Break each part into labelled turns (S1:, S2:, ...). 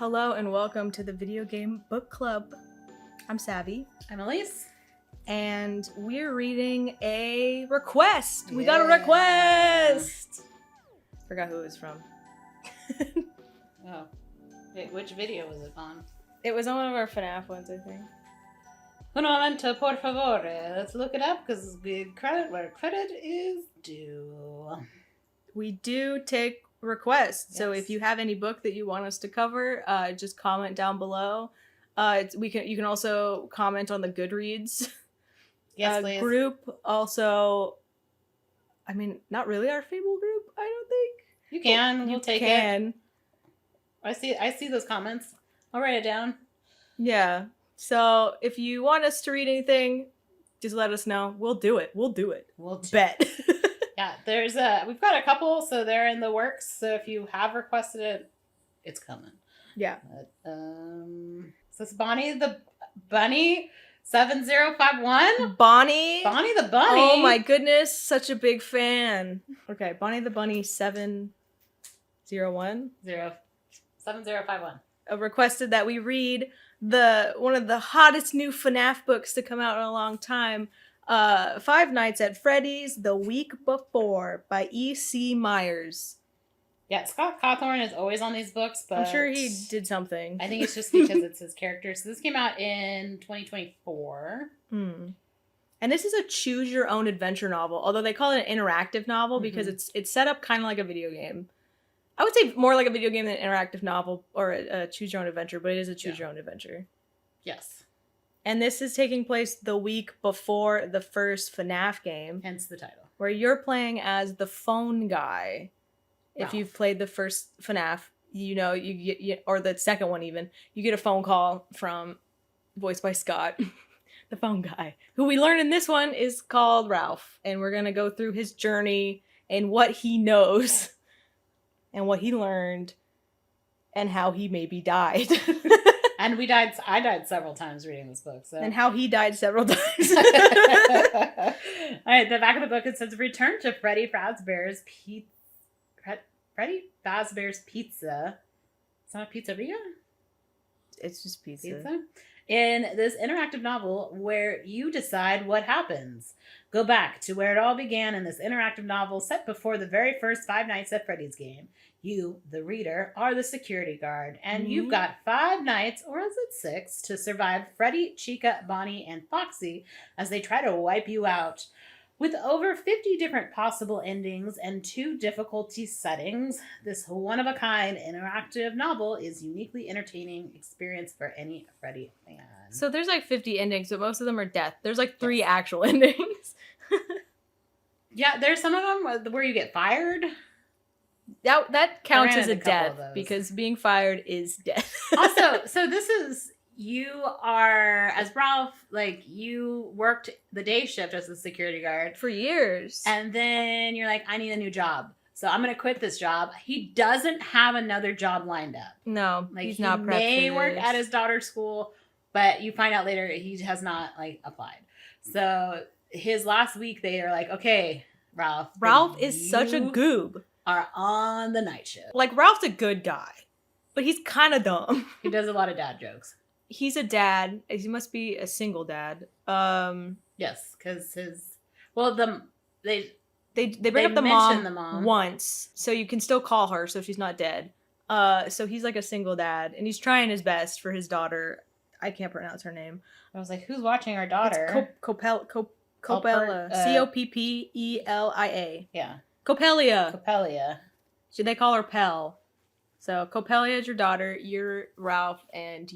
S1: Hello and welcome to the Video Game Book Club. I'm Savvy.
S2: I'm Elise.
S1: And we're reading a request. We got a request! Forgot who it was from.
S2: Oh. Wait, which video was it on?
S1: It was on one of our FNAF ones, I think.
S2: Un momento, por favor. Let's look it up because we credit where credit is due.
S1: We do take requests.
S2: Yes.
S1: So if you have any book that you want us to cover, just comment down below. You can also comment on the Goodreads
S2: Please.
S1: group. Also, I mean, not really our Fable group, I don't think.
S2: You can. We'll take it. I see those comments. I'll write it down.
S1: Yeah. So if you want us to read anything, just let us know. We'll do it. We'll bet.
S2: Yeah, we've got a couple, so they're in the works. So if you have requested it, it's coming.
S1: Yeah.
S2: So it's Bonnie the Bunny 7051.
S1: Bonnie
S2: the Bunny.
S1: Oh my goodness, such a big fan. Okay, Bonnie the Bunny 701
S2: 7051.
S1: requested that we read one of the hottest new FNAF books to come out in a long time. Five Nights at Freddy's The Week Before by E.C. Myers.
S2: Yeah, Scott Cawthorn is always on these books, but
S1: I'm sure he did something.
S2: I think it's just because it's his character. So this came out in 2024.
S1: And this is a choose your own adventure novel, although they call it an interactive novel because it's set up kind of like a video game. I would say more like a video game than an interactive novel or a choose your own adventure, but it is a choose your own adventure.
S2: Yes.
S1: And this is taking place the week before the first FNAF game.
S2: Hence the title. Where
S1: you're playing as the phone guy. If
S2: Ralph.
S1: You've played the first FNAF, you know, you get, or the second one even, you get a phone call from, voiced by Scott, the phone guy, who we learn in this one is called Ralph. And we're going to go through his journey and what he knows and what he learned and how he maybe died.
S2: And I died several times reading this book. So.
S1: And how he died several times.
S2: All right, the back of the book, it says, return to Freddy Fazbear's Pizza. Freddy Fazbear's Pizza. It's not a pizzeria?
S1: It's just pizza.
S2: In this interactive novel where you decide what happens. Go back to where it all began in this interactive novel set before the very first Five Nights at Freddy's game. You, the reader, are the security guard, and you've got 5 nights, or is it 6, to survive Freddy, Chica, Bonnie, and Foxy as they try to wipe you out. With over 50 different possible endings and 2 difficulty settings, this one-of-a-kind interactive novel is uniquely entertaining experience for any Freddy fan.
S1: So there's like 50 endings, but most of them are death. There's like 3 actual endings.
S2: Yeah, there's some of them where you get fired.
S1: That counts as a death because being fired is death.
S2: Also, so this is... You are, as Ralph, like, you worked the day shift as a security guard.
S1: For years.
S2: And then you're like, I need a new job. So I'm going to quit this job. He doesn't have another job lined up.
S1: No,
S2: like,
S1: he's not prepped for this.
S2: He may work at his daughter's school, but you find out later he has not, like, applied. So his last week, they are like, okay, Ralph.
S1: Ralph is such a goob.
S2: Are on the night shift.
S1: Like, Ralph's a good guy, but he's kind of dumb.
S2: He does a lot of dad jokes.
S1: He's a dad. He must be a single dad.
S2: Yes, because they
S1: bring up the mom once, so you can still call her, so she's not dead. So he's like a single dad, and he's trying his best for his daughter. I can't pronounce her name.
S2: I was like, who's watching our daughter?
S1: Coppella. Coppelia.
S2: Yeah.
S1: Coppelia. Should they call her Pell? So Coppelia is your daughter. You're Ralph, and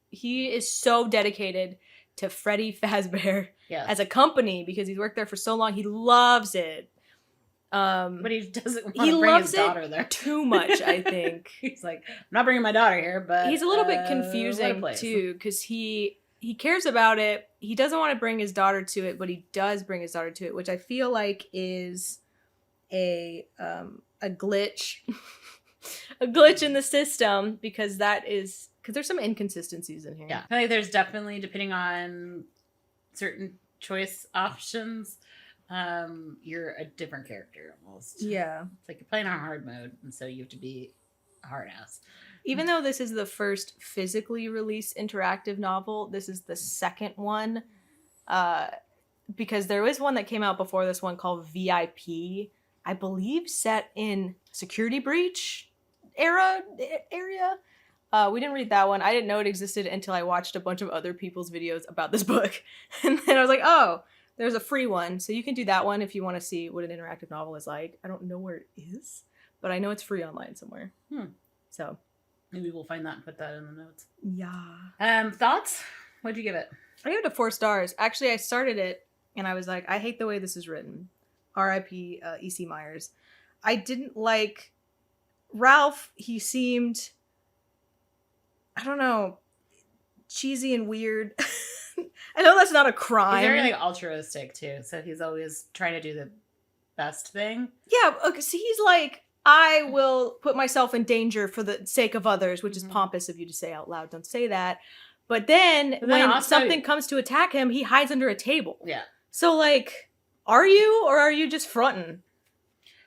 S1: he is so dedicated to Freddy Fazbear as a company because he's worked there for so long. He loves it.
S2: But he doesn't want to bring his daughter there
S1: too much, I think.
S2: He's like, I'm not bringing my daughter here, but
S1: he's a little bit confusing too because he cares about it. He doesn't want to bring his daughter to it, but he does bring his daughter to it, which I feel like is a glitch. A glitch in the system because there's some inconsistencies in here.
S2: Yeah, I feel like there's definitely, depending on certain choice options, you're a different character almost.
S1: Yeah,
S2: it's like you're playing on hard mode, and so you have to be a hard ass.
S1: Even though this is the first physically released interactive novel, this is the second one. Because there was one that came out before this one called VIP, I believe set in security breach area. We didn't read that one. I didn't know it existed until I watched a bunch of other people's videos about this book. And then I was like, oh, there's a free one. So you can do that one if you want to see what an interactive novel is like. I don't know where it is, but I know it's free online somewhere. So
S2: maybe we'll find that and put that in the notes.
S1: Yeah.
S2: Thoughts? What'd you give it?
S1: I gave it 4 stars. Actually, I started it and I was like, I hate the way this is written. R.I.P. E.C. Myers. I didn't like Ralph. He seemed, I don't know, cheesy and weird. I know that's not a crime.
S2: He's very like altruistic too, so he's always trying to do the best thing.
S1: Yeah, okay, so he's like, I will put myself in danger for the sake of others, which is pompous of you to say out loud. Don't say that. But then when also, something comes to attack him, he hides under a table.
S2: Yeah. So
S1: like, are you, or are you just fronting?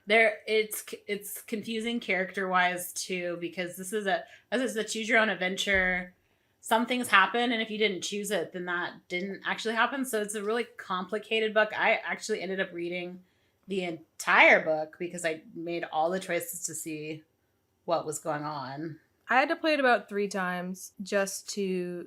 S2: It's confusing character wise too, because this is a choose your own adventure. Some things happen, and if you didn't choose it, then that didn't actually happen. So it's a really complicated book. I actually ended up reading the entire book because I made all the choices to see what was going on.
S1: I had to play it about 3 times just to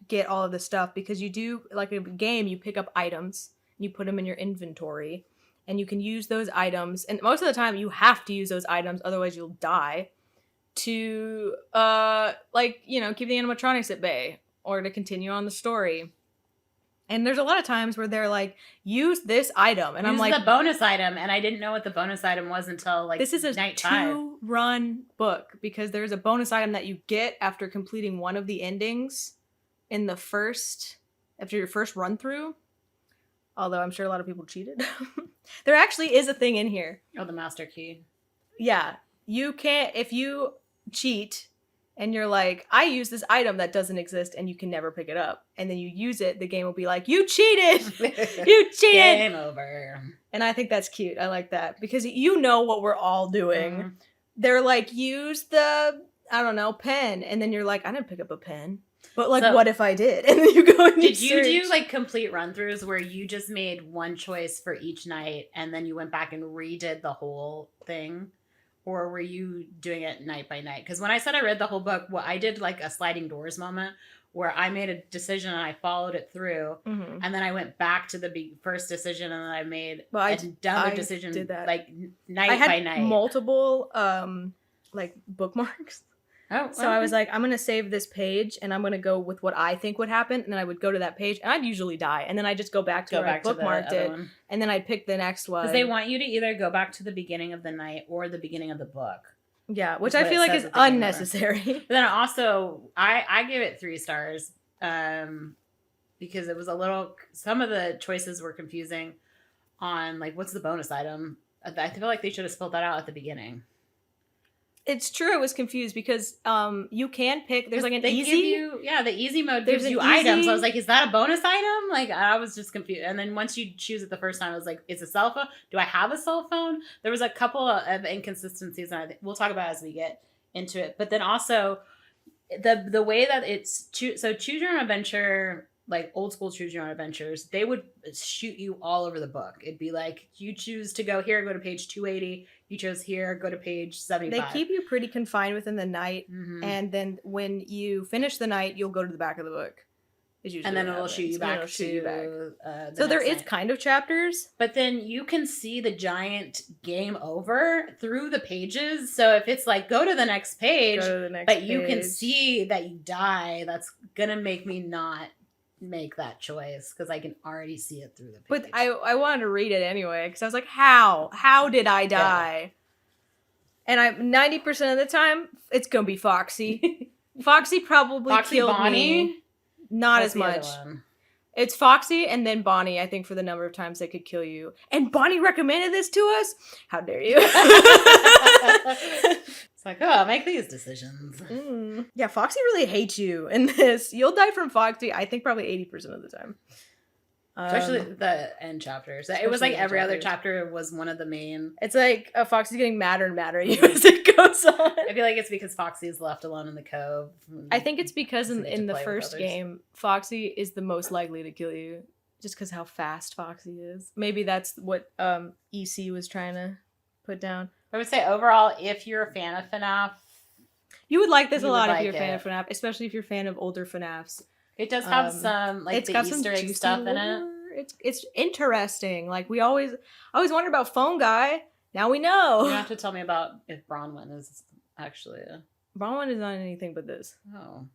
S1: get all of the stuff, because you do, like a game, you pick up items, you put them in your inventory, and you can use those items, and most of the time you have to use those items, otherwise you'll die, to keep the animatronics at bay or to continue on the story. And there's a lot of times where they're like, use this item, and I'm like,
S2: the bonus item, and I didn't know what the bonus item was until like
S1: this is a
S2: night
S1: 2-run book, because there's a bonus item that you get after completing one of the endings after your first run through. Although I'm sure a lot of people cheated. There actually is a thing in here.
S2: Oh, the master key.
S1: Yeah. You can't, if you cheat and you're like, I use this item that doesn't exist, and you can never pick it up, and then you use it, the game will be like, you cheated! You cheated!
S2: Game over.
S1: And I think that's cute. I like that. Because you know what we're all doing. Mm-hmm. They're like, use the, I don't know, pen. And then you're like, I didn't pick up a pen. But like, so, what if I did? And then you go and
S2: did you do like complete run-throughs where you just made one choice for each night and then you went back and redid the whole thing? Or were you doing it night by night? Because when I said I read the whole book, I did like a sliding doors moment where I made a decision and I followed it through. Mm-hmm. And then I went back to the first decision and then I made another decision like night by night.
S1: Multiple like bookmarks. Oh, so I was like, I'm going to save this page and I'm going to go with what I think would happen. And then I would go to that page and I'd usually die. And then I'd just go back to where I bookmarked it. And then I'd pick the next one.
S2: Because they want you to either go back to the beginning of the night or the beginning of the book.
S1: Yeah, which I feel like is unnecessary.
S2: But then also, I gave it 3 stars because it was a little, some of the choices were confusing on like, what's the bonus item? I feel like they should have spelled that out at the beginning.
S1: It's true. I was confused because you can pick. There's like an easy.
S2: The easy mode gives you items. I was like, is that a bonus item? Like, I was just confused. And then once you choose it the first time, I was like, it's a cell phone. Do I have a cell phone? There was a couple of inconsistencies, and we'll talk about as we get into it. But then also, the way that it's choose your own adventure. Like old school choose your own adventures, they would shoot you all over the book. It'd be like, you choose to go here, go to page 280. You chose here, go to page 75.
S1: They keep you pretty confined within the night. Mm-hmm. And then when you finish the night, you'll go to the back of the book.
S2: And then it'll shoot you back to
S1: so there is kind of chapters.
S2: But then you can see the giant game over through the pages. So if it's like, go to the next page, you can see that you die, that's going to make me not make that choice because I can already see it through the page.
S1: But I wanted to read it anyway because I was like, how did I die? Yeah. And 90% of the time it's gonna be Foxy. Foxy probably killed
S2: Bonnie?
S1: Me. Not as much. It's Foxy and then Bonnie, I think, for the number of times they could kill you. And Bonnie recommended this to us? How dare you?
S2: It's like, oh, make these decisions.
S1: Yeah, Foxy really hates you in this. You'll die from Foxy, I think, probably 80% of the time.
S2: Especially the end chapters. It was like every other chapter was one of the main.
S1: It's like Foxy's getting madder and madder at you as it goes on.
S2: I feel like it's because Foxy is left alone in the cove.
S1: I think it's because in the first game, Foxy is the most likely to kill you, just because how fast Foxy is. Maybe that's what EC was trying to put down.
S2: I would say overall, if you're a fan of FNAF,
S1: you would like this a lot if you're a fan of FNAF, especially if you're a fan of older FNAFs.
S2: It does have some like the Easter egg stuff in it.
S1: It's interesting. Like I always wondered about Phone Guy. Now we know.
S2: You have to tell me about if Bronwyn is actually
S1: Bronwyn is not anything but this.
S2: Oh,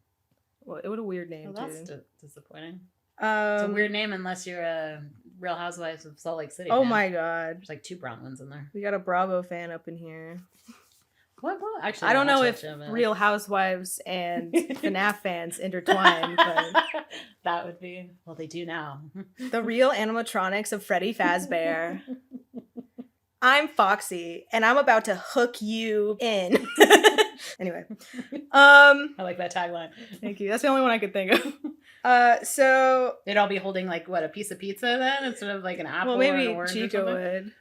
S1: what a weird name.
S2: Well, that's disappointing. It's a weird name unless you're a Real Housewives of Salt Lake City.
S1: Oh
S2: fan.
S1: my god,
S2: there's like 2 Bronwyns in there.
S1: We got a Bravo fan up in here.
S2: What? Actually,
S1: I don't know if Real Housewives and FNAF fans intertwine, but
S2: that would be. Well, they do now.
S1: The real animatronics of Freddy Fazbear. I'm Foxy, and I'm about to hook you in. Anyway,
S2: I like that tagline.
S1: Thank you. That's the only one I could think of. So
S2: they'd all be holding like what, a piece of pizza then instead of like an apple. Well, maybe or an orange Chica would.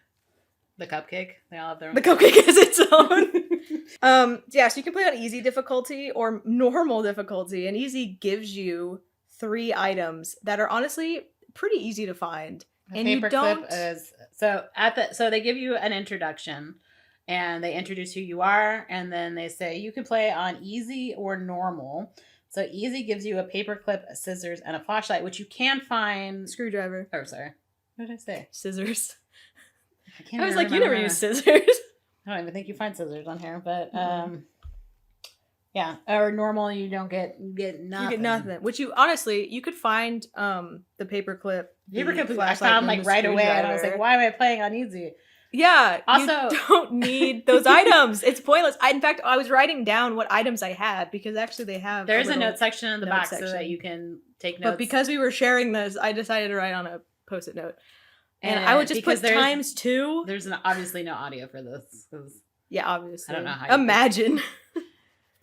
S2: The cupcake. They all have their own.
S1: The cupcake has its own. Yeah, so you can play on easy difficulty or normal difficulty, and easy gives you 3 items that are honestly pretty easy to find. And you don't.
S2: So they give you an introduction, and they introduce who you are, and then they say you can play on easy or normal. So easy gives you a paperclip, a scissors, and a flashlight, which you can find.
S1: Screwdriver.
S2: Oh, sorry. What did I say?
S1: Scissors.
S2: I was like, you never use scissors. I don't even think you find scissors on here, but yeah. Or normal, you don't get nothing.
S1: You get nothing. Which you honestly, you could find the paperclip.
S2: Paperclip I found like right away, and I was like, why am I playing on easy?
S1: Yeah. Also, you don't need those items. It's pointless. In fact, I was writing down what items I had because actually they have.
S2: There's a note section in the back so that you can take notes.
S1: But because we were sharing this, I decided to write on a post-it note. And I would just put ×2.
S2: There's obviously no audio for this.
S1: Yeah, obviously.
S2: I don't know how.
S1: Imagine.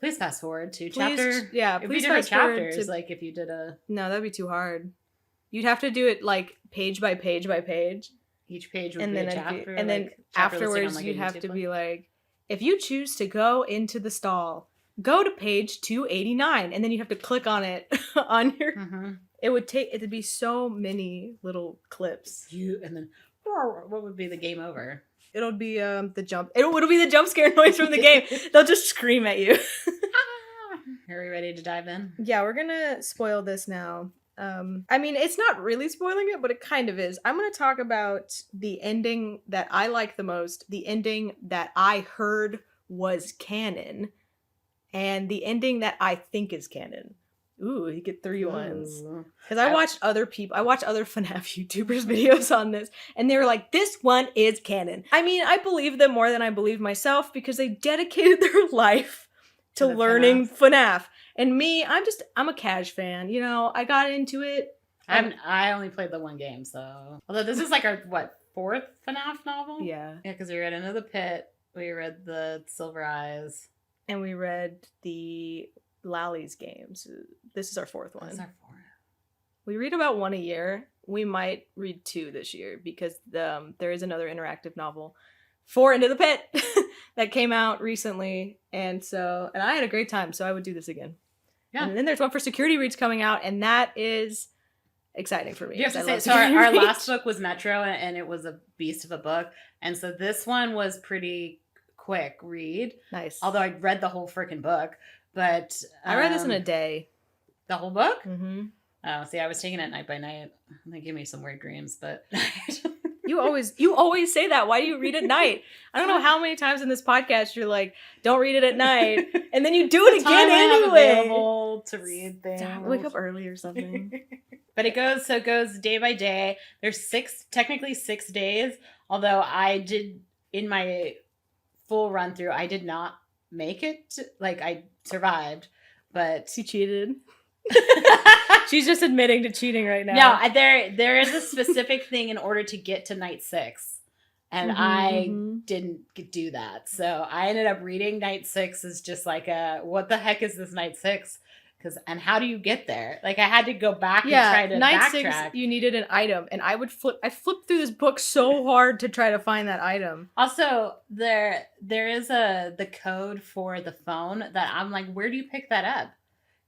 S2: Please fast forward to chapter.
S1: Yeah,
S2: please fast chapters. To, like if you did
S1: No, that'd be too hard. You'd have to do it like page by page by page.
S2: Each page would be a chapter.
S1: And then afterwards, like you'd have to be like, if you choose to go into the stall, go to page 289, and then you have to click on it on your. Mm-hmm. It'd be so many little clips.
S2: And then what would be the game over?
S1: It'll be the jump. It'll be the jump scare noise from the game. They'll just scream at you.
S2: Are we ready to dive in?
S1: Yeah, we're gonna spoil this now. I mean, it's not really spoiling it, but it kind of is. I'm gonna talk about the ending that I like the most, the ending that I heard was canon, and the ending that I think is canon. Ooh, you get 3 ones. Because I watched other FNAF YouTubers videos on this, and they were like, this one is canon. I mean, I believe them more than I believe myself because they dedicated their life to learning FNAF. And me, I'm a cash fan. You know, I got into it.
S2: I only played the one game, so. Although this is like our, 4th FNAF novel?
S1: Yeah.
S2: Yeah, because we read Into the Pit, we read the Silver Eyes.
S1: And we read the Lally's games. This is our 4th one.
S2: This is our 4th.
S1: We read about 1 a year. We might read 2 this year because there is another interactive novel for Into the Pit that came out recently. And I had a great time, so I would do this again. Yeah. And then there's one for Security Reads coming out, and that is exciting for me.
S2: You have to say, so our last book was Metro, and it was a beast of a book. And so this one was pretty quick read.
S1: Nice.
S2: Although I read the whole freaking book. But
S1: I read this in a day.
S2: The whole book?
S1: Mm-hmm.
S2: Oh, see, I was taking it night by night. They gave me some weird dreams, but
S1: you always say that. Why do you read at night? I don't know how many times in this podcast you're like, don't read it at night, and then you do it again anyway.
S2: Available to read things.
S1: Wake up early or something.
S2: But it goes day by day. There's technically 6 days. Although I did in my full run through, I did not make it. Like I survived, but
S1: she cheated. She's just admitting to cheating right now.
S2: No, there is a specific thing in order to get to night 6, and I didn't do that. So I ended up reading night 6 as just like what the heck is this night 6? And how do you get there? Like, I had to go back and try to
S1: night
S2: backtrack.
S1: 6, you needed an item, and I flipped through this book so hard to try to find that item.
S2: Also, there is the code for the phone that I'm like, where do you pick that up?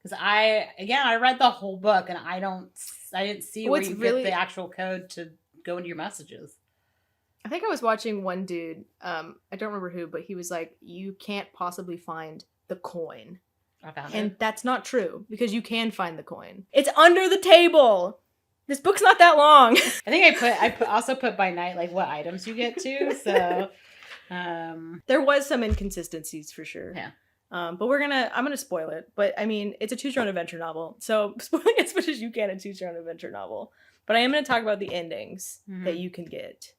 S2: Because I read the whole book and I didn't see where you get the actual code to go into your messages.
S1: I think I was watching one dude, I don't remember who, but he was like, you can't possibly find the coin.
S2: I found
S1: and
S2: it.
S1: That's not true, because you can find the coin. It's under the table. This book's not that long.
S2: I think I also put by night, like, what items you get to. So
S1: there was some inconsistencies for sure.
S2: Yeah.
S1: But I'm gonna spoil it. But I mean, it's a choose your own adventure novel, so spoiling as much as you can a choose your own adventure novel. But I am gonna talk about the endings that you can get.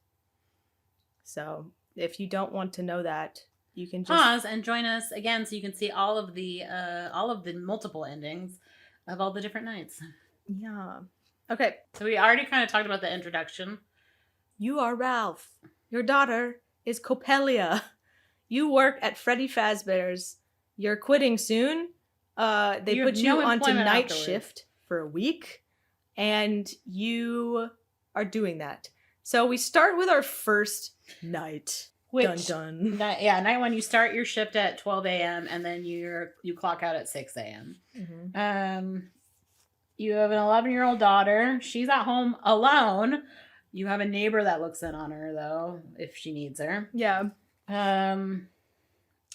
S1: So if you don't want to know that, you can just
S2: pause and join us again, so you can see all of the multiple endings of all the different nights.
S1: Yeah. Okay.
S2: So we already kind of talked about the introduction.
S1: You are Ralph. Your daughter is Coppelia. You work at Freddy Fazbear's. You're quitting soon. They put you onto night shift for a week, and you are doing that. So we start with our first night.
S2: Which,
S1: dun dun.
S2: Night 1, you start your shift at 12 a.m. and then you clock out at 6 a.m.
S1: Mm-hmm.
S2: You have an 11-year-old daughter. She's at home alone. You have a neighbor that looks in on her, though, if she needs her.
S1: Yeah.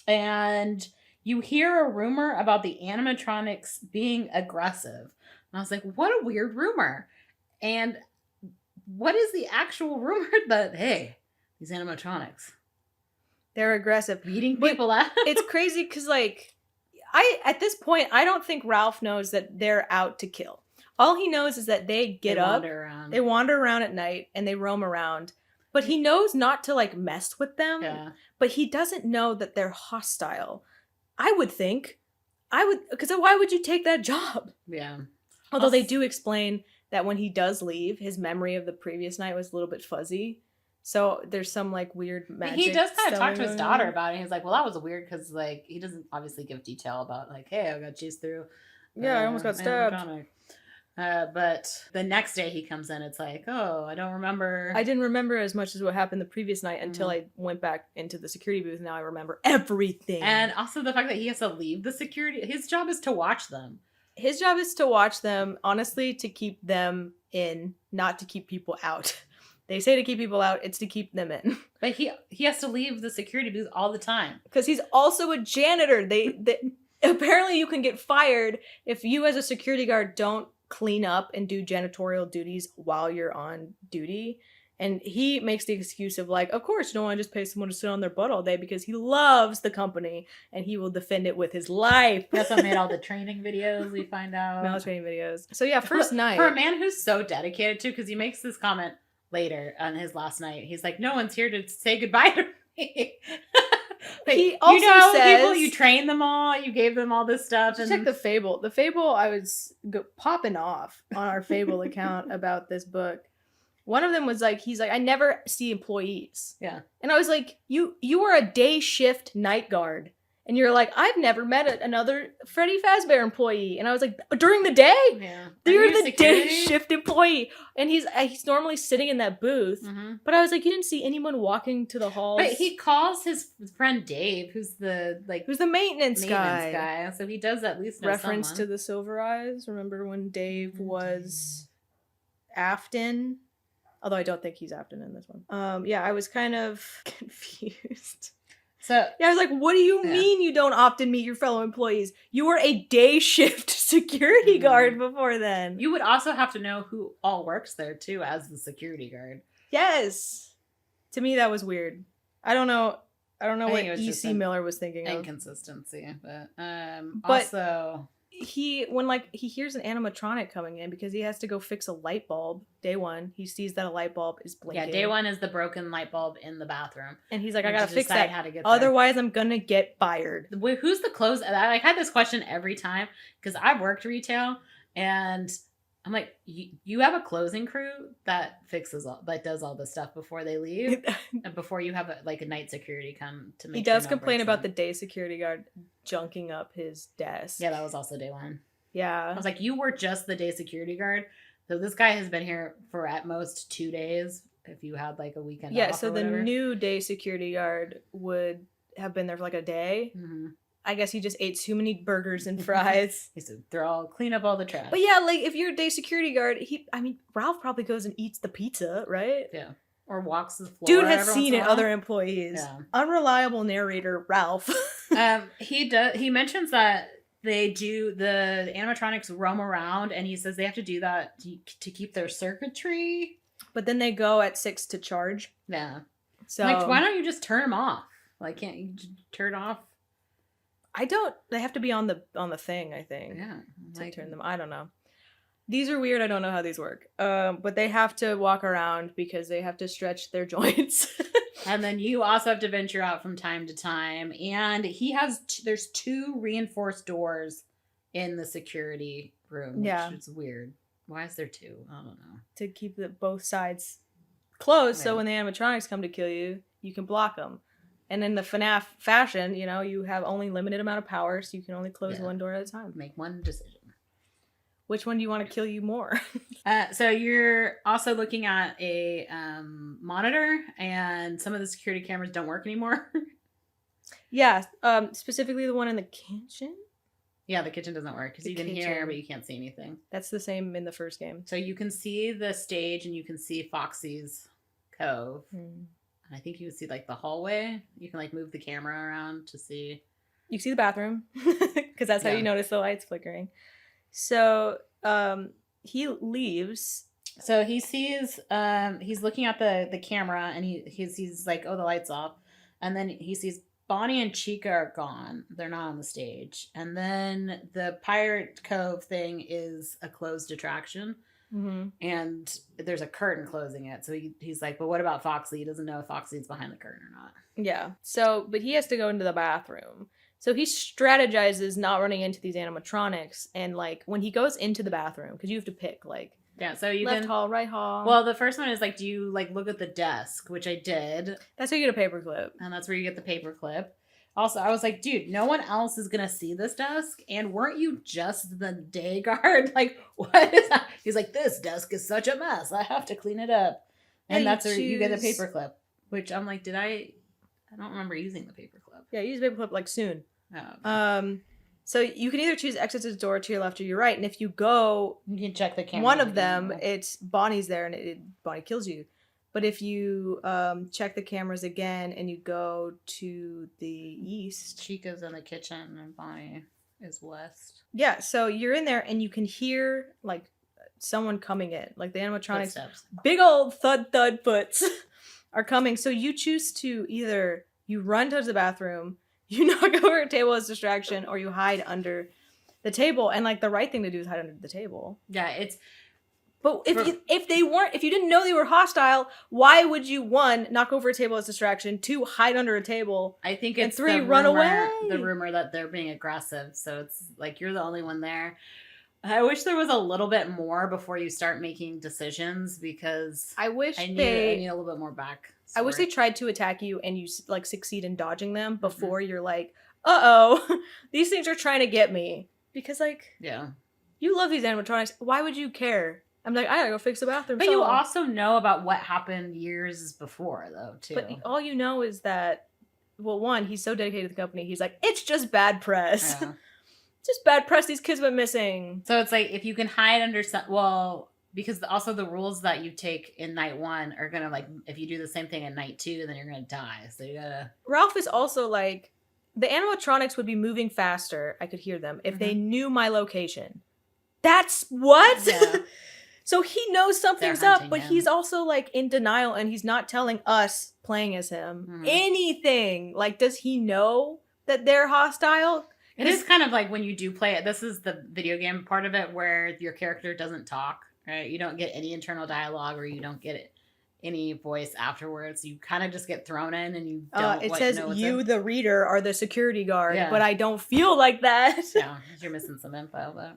S2: And you hear a rumor about the animatronics being aggressive. And I was like, what a weird rumor. And what is the actual rumor that, hey, these animatronics,
S1: they're aggressive,
S2: beating people up?
S1: It's crazy because, like, at this point, I don't think Ralph knows that they're out to kill. All he knows is that they they wander around at night, and they roam around. But he knows not to, like, mess with them.
S2: Yeah.
S1: But he doesn't know that they're hostile. I would think. Because why would you take that job?
S2: Yeah.
S1: Although they do explain that when he does leave, his memory of the previous night was a little bit fuzzy. So there's some, like, weird magic.
S2: He does kind of talk to his daughter about it. He's like, well, that was weird because, like, he doesn't obviously give detail about, like, hey, I got chased through.
S1: Yeah, I almost got stabbed.
S2: But the next day he comes in, it's like, oh, I don't remember.
S1: I didn't remember as much as what happened the previous night until I went back into the security booth. Now I remember everything.
S2: And also the fact that he has to leave the security. His job is to watch them.
S1: His job is to watch them, honestly, to keep them in, not to keep people out. They say to keep people out, it's to keep them in.
S2: But he has to leave the security booth all the time.
S1: Because he's also a janitor. They apparently you can get fired if you as a security guard don't clean up and do janitorial duties while you're on duty. And he makes the excuse of, like, of course you don't want to just pay someone to sit on their butt all day, because he loves the company and he will defend it with his life.
S2: He also made all the training videos, we find out.
S1: All the training videos. So yeah, first night.
S2: For a man who's so dedicated to, because he makes this comment later on his last night. He's like, no one's here to say goodbye to me. Like,
S1: he also says,
S2: people, you trained them all, you gave them all this stuff.
S1: And check the Fable. The Fable, I was popping off on our Fable account about this book. One of them was like, he's like, I never see employees.
S2: Yeah.
S1: And I was like, you are a day shift night guard. And you're like, I've never met another Freddy Fazbear employee. And I was like, during the day?
S2: Yeah.
S1: You're the day shift employee. And he's normally sitting in that booth. Mm-hmm. But I was like, you didn't see anyone walking to the halls.
S2: But he calls his friend Dave, who's the
S1: maintenance guy.
S2: So he does at least know
S1: reference
S2: someone.
S1: To the Silver Eyes. Remember when Dave was Afton? Although I don't think he's Afton in this one. Yeah, I was kind of confused.
S2: So
S1: yeah, I was like, what do you mean you don't often meet your fellow employees? You were a day shift security guard before then.
S2: You would also have to know who all works there too as the security guard.
S1: Yes. To me that was weird. I don't know what E.C. Miller was thinking of.
S2: Inconsistency, but also
S1: when he hears an animatronic coming in because he has to go fix a light bulb. Day 1, he sees that a light bulb is blinking.
S2: Yeah, day 1 is the broken light bulb in the bathroom,
S1: and he's like, I gotta fix that. How to get otherwise, I'm gonna get fired.
S2: Who's the close? I had this question every time because I've worked retail, and I'm like, you have a closing crew that does all this stuff before they leave, and before you have a night security come to make.
S1: He does complain about the day security guard junking up his desk.
S2: Yeah, that was also day 1.
S1: Yeah.
S2: I was like, you were just the day security guard. So this guy has been here for at most 2 days. If you had like a weekend
S1: Yeah,
S2: off
S1: so
S2: or
S1: the
S2: whatever.
S1: new day security guard would have been there for like a day.
S2: Mm-hmm.
S1: I guess he just ate too many burgers and fries.
S2: He said, clean up all the trash.
S1: But yeah, like if you're a day security guard, Ralph probably goes and eats the pizza, right?
S2: Yeah. Or walks the floor.
S1: Dude has
S2: every
S1: seen
S2: once in
S1: it
S2: a while.
S1: other employees.
S2: Yeah.
S1: Unreliable narrator, Ralph.
S2: He mentions that the animatronics roam around, and he says they have to do that to keep their circuitry.
S1: But then they go at 6 to charge.
S2: Yeah.
S1: So
S2: like, why don't you just turn them off? Like, can't you just turn off?
S1: They have to be on the thing, I think.
S2: Yeah.
S1: To turn them. I don't know. These are weird. I don't know how these work. But they have to walk around because they have to stretch their joints.
S2: And then you also have to venture out from time to time. And there's 2 reinforced doors in the security room.
S1: Yeah.
S2: Which is weird. Why is there 2? I don't know.
S1: To keep both sides closed, so
S2: Yeah.
S1: when the animatronics come to kill you, you can block them. And in the FNAF fashion, you have only limited amount of power, so you can only close one door at a time.
S2: Make one decision.
S1: Which one do you want to kill you more?
S2: So you're also looking at a monitor, and some of the security cameras don't work anymore.
S1: Yeah, specifically the one in the kitchen.
S2: Yeah, the kitchen doesn't work because
S1: The
S2: you can
S1: kitchen.
S2: hear, but you can't see anything.
S1: That's the same in the first game.
S2: So you can see the stage, and you can see Foxy's cove. And I think you can see like the hallway. You can like move the camera around to see.
S1: You can see the bathroom because that's how
S2: Yeah.
S1: you notice the lights flickering. So he leaves.
S2: So he sees, he's looking at the camera, and he's like, oh, the light's off. And then he sees Bonnie and Chica are gone. They're not on the stage. And then the Pirate Cove thing is a closed attraction.
S1: Mm-hmm.
S2: And there's a curtain closing it. So he's like, but what about Foxy? He doesn't know if Foxy's behind the curtain or not.
S1: Yeah. So, but he has to go into the bathroom. So he strategizes not running into these animatronics. And like when he goes into the bathroom, because you have to pick like
S2: Yeah, so you
S1: left
S2: can
S1: hall, right hall.
S2: Well, the first one is like, do you like look at the desk, which I did,
S1: that's how you get a paperclip.
S2: and that's where you get the paper clip. Also, I was like, dude, no one else is gonna see this desk, and weren't you just the day guard? Like, what is that? He's like, this desk is such a mess. I have to clean it up, and
S1: Yeah,
S2: that's where you get a
S1: choose-
S2: paper clip. Which I'm like, I don't remember using the paper clip.
S1: Yeah, use paperclip like soon.
S2: Oh,
S1: So you can either choose exit to the door to your left or your right, and if you go
S2: you can check the camera.
S1: one of them, it's Bonnie's there, and Bonnie kills you. But if you check the cameras again and you go to the east,
S2: Chica's in the kitchen, and Bonnie is west.
S1: yeah, so you're in there and you can hear like someone coming in, like the animatronics,
S2: Footsteps.
S1: big old thud foots are coming. So you choose to either you run towards the bathroom, you knock over a table as distraction, or you hide under the table. And like the right thing to do is hide under the table.
S2: Yeah, it's
S1: But if you didn't know they were hostile, why would you, 1, knock over a table as distraction, 2, hide under a table?
S2: I think
S1: And
S2: it's
S1: 3,
S2: the
S1: run
S2: rumor,
S1: away.
S2: The rumor that they're being aggressive, so it's like you're the only one there. I wish there was a little bit more before you start making decisions, because
S1: I wish
S2: I need a little bit more back.
S1: I wish they tried to attack you and you like succeed in dodging them before you're like, uh-oh, these things are trying to get me. Because like,
S2: Yeah.
S1: you love these animatronics. Why would you care? I'm like, I gotta go fix the bathroom.
S2: But you
S1: solo.
S2: also know about what happened years before, though, too.
S1: But all you know is that, well, 1, he's so dedicated to the company. He's like, it's just bad press.
S2: Yeah.
S1: Just bad press. These kids went missing.
S2: So it's like, if you can hide under because also the rules that you take in night 1 are gonna, like, if you do the same thing in night 2, then you're gonna die. So you gotta.
S1: Ralph is also like, the animatronics would be moving faster. I could hear them if they knew my location. That's what?
S2: Yeah.
S1: So he knows something's
S2: They're
S1: up,
S2: hunting
S1: but
S2: him.
S1: he's also like in denial, and he's not telling us playing as him anything. Like, does he know that they're hostile?
S2: It is kind of like when you do play it. This is the video game part of it where your character doesn't talk, right? You don't get any internal dialogue, or you don't get any voice afterwards. You kind of just get thrown in, and you don't.
S1: It says
S2: know what's
S1: you,
S2: in.
S1: the reader, are the security guard,
S2: Yeah.
S1: but I don't feel like that.
S2: Yeah, you're missing some info, but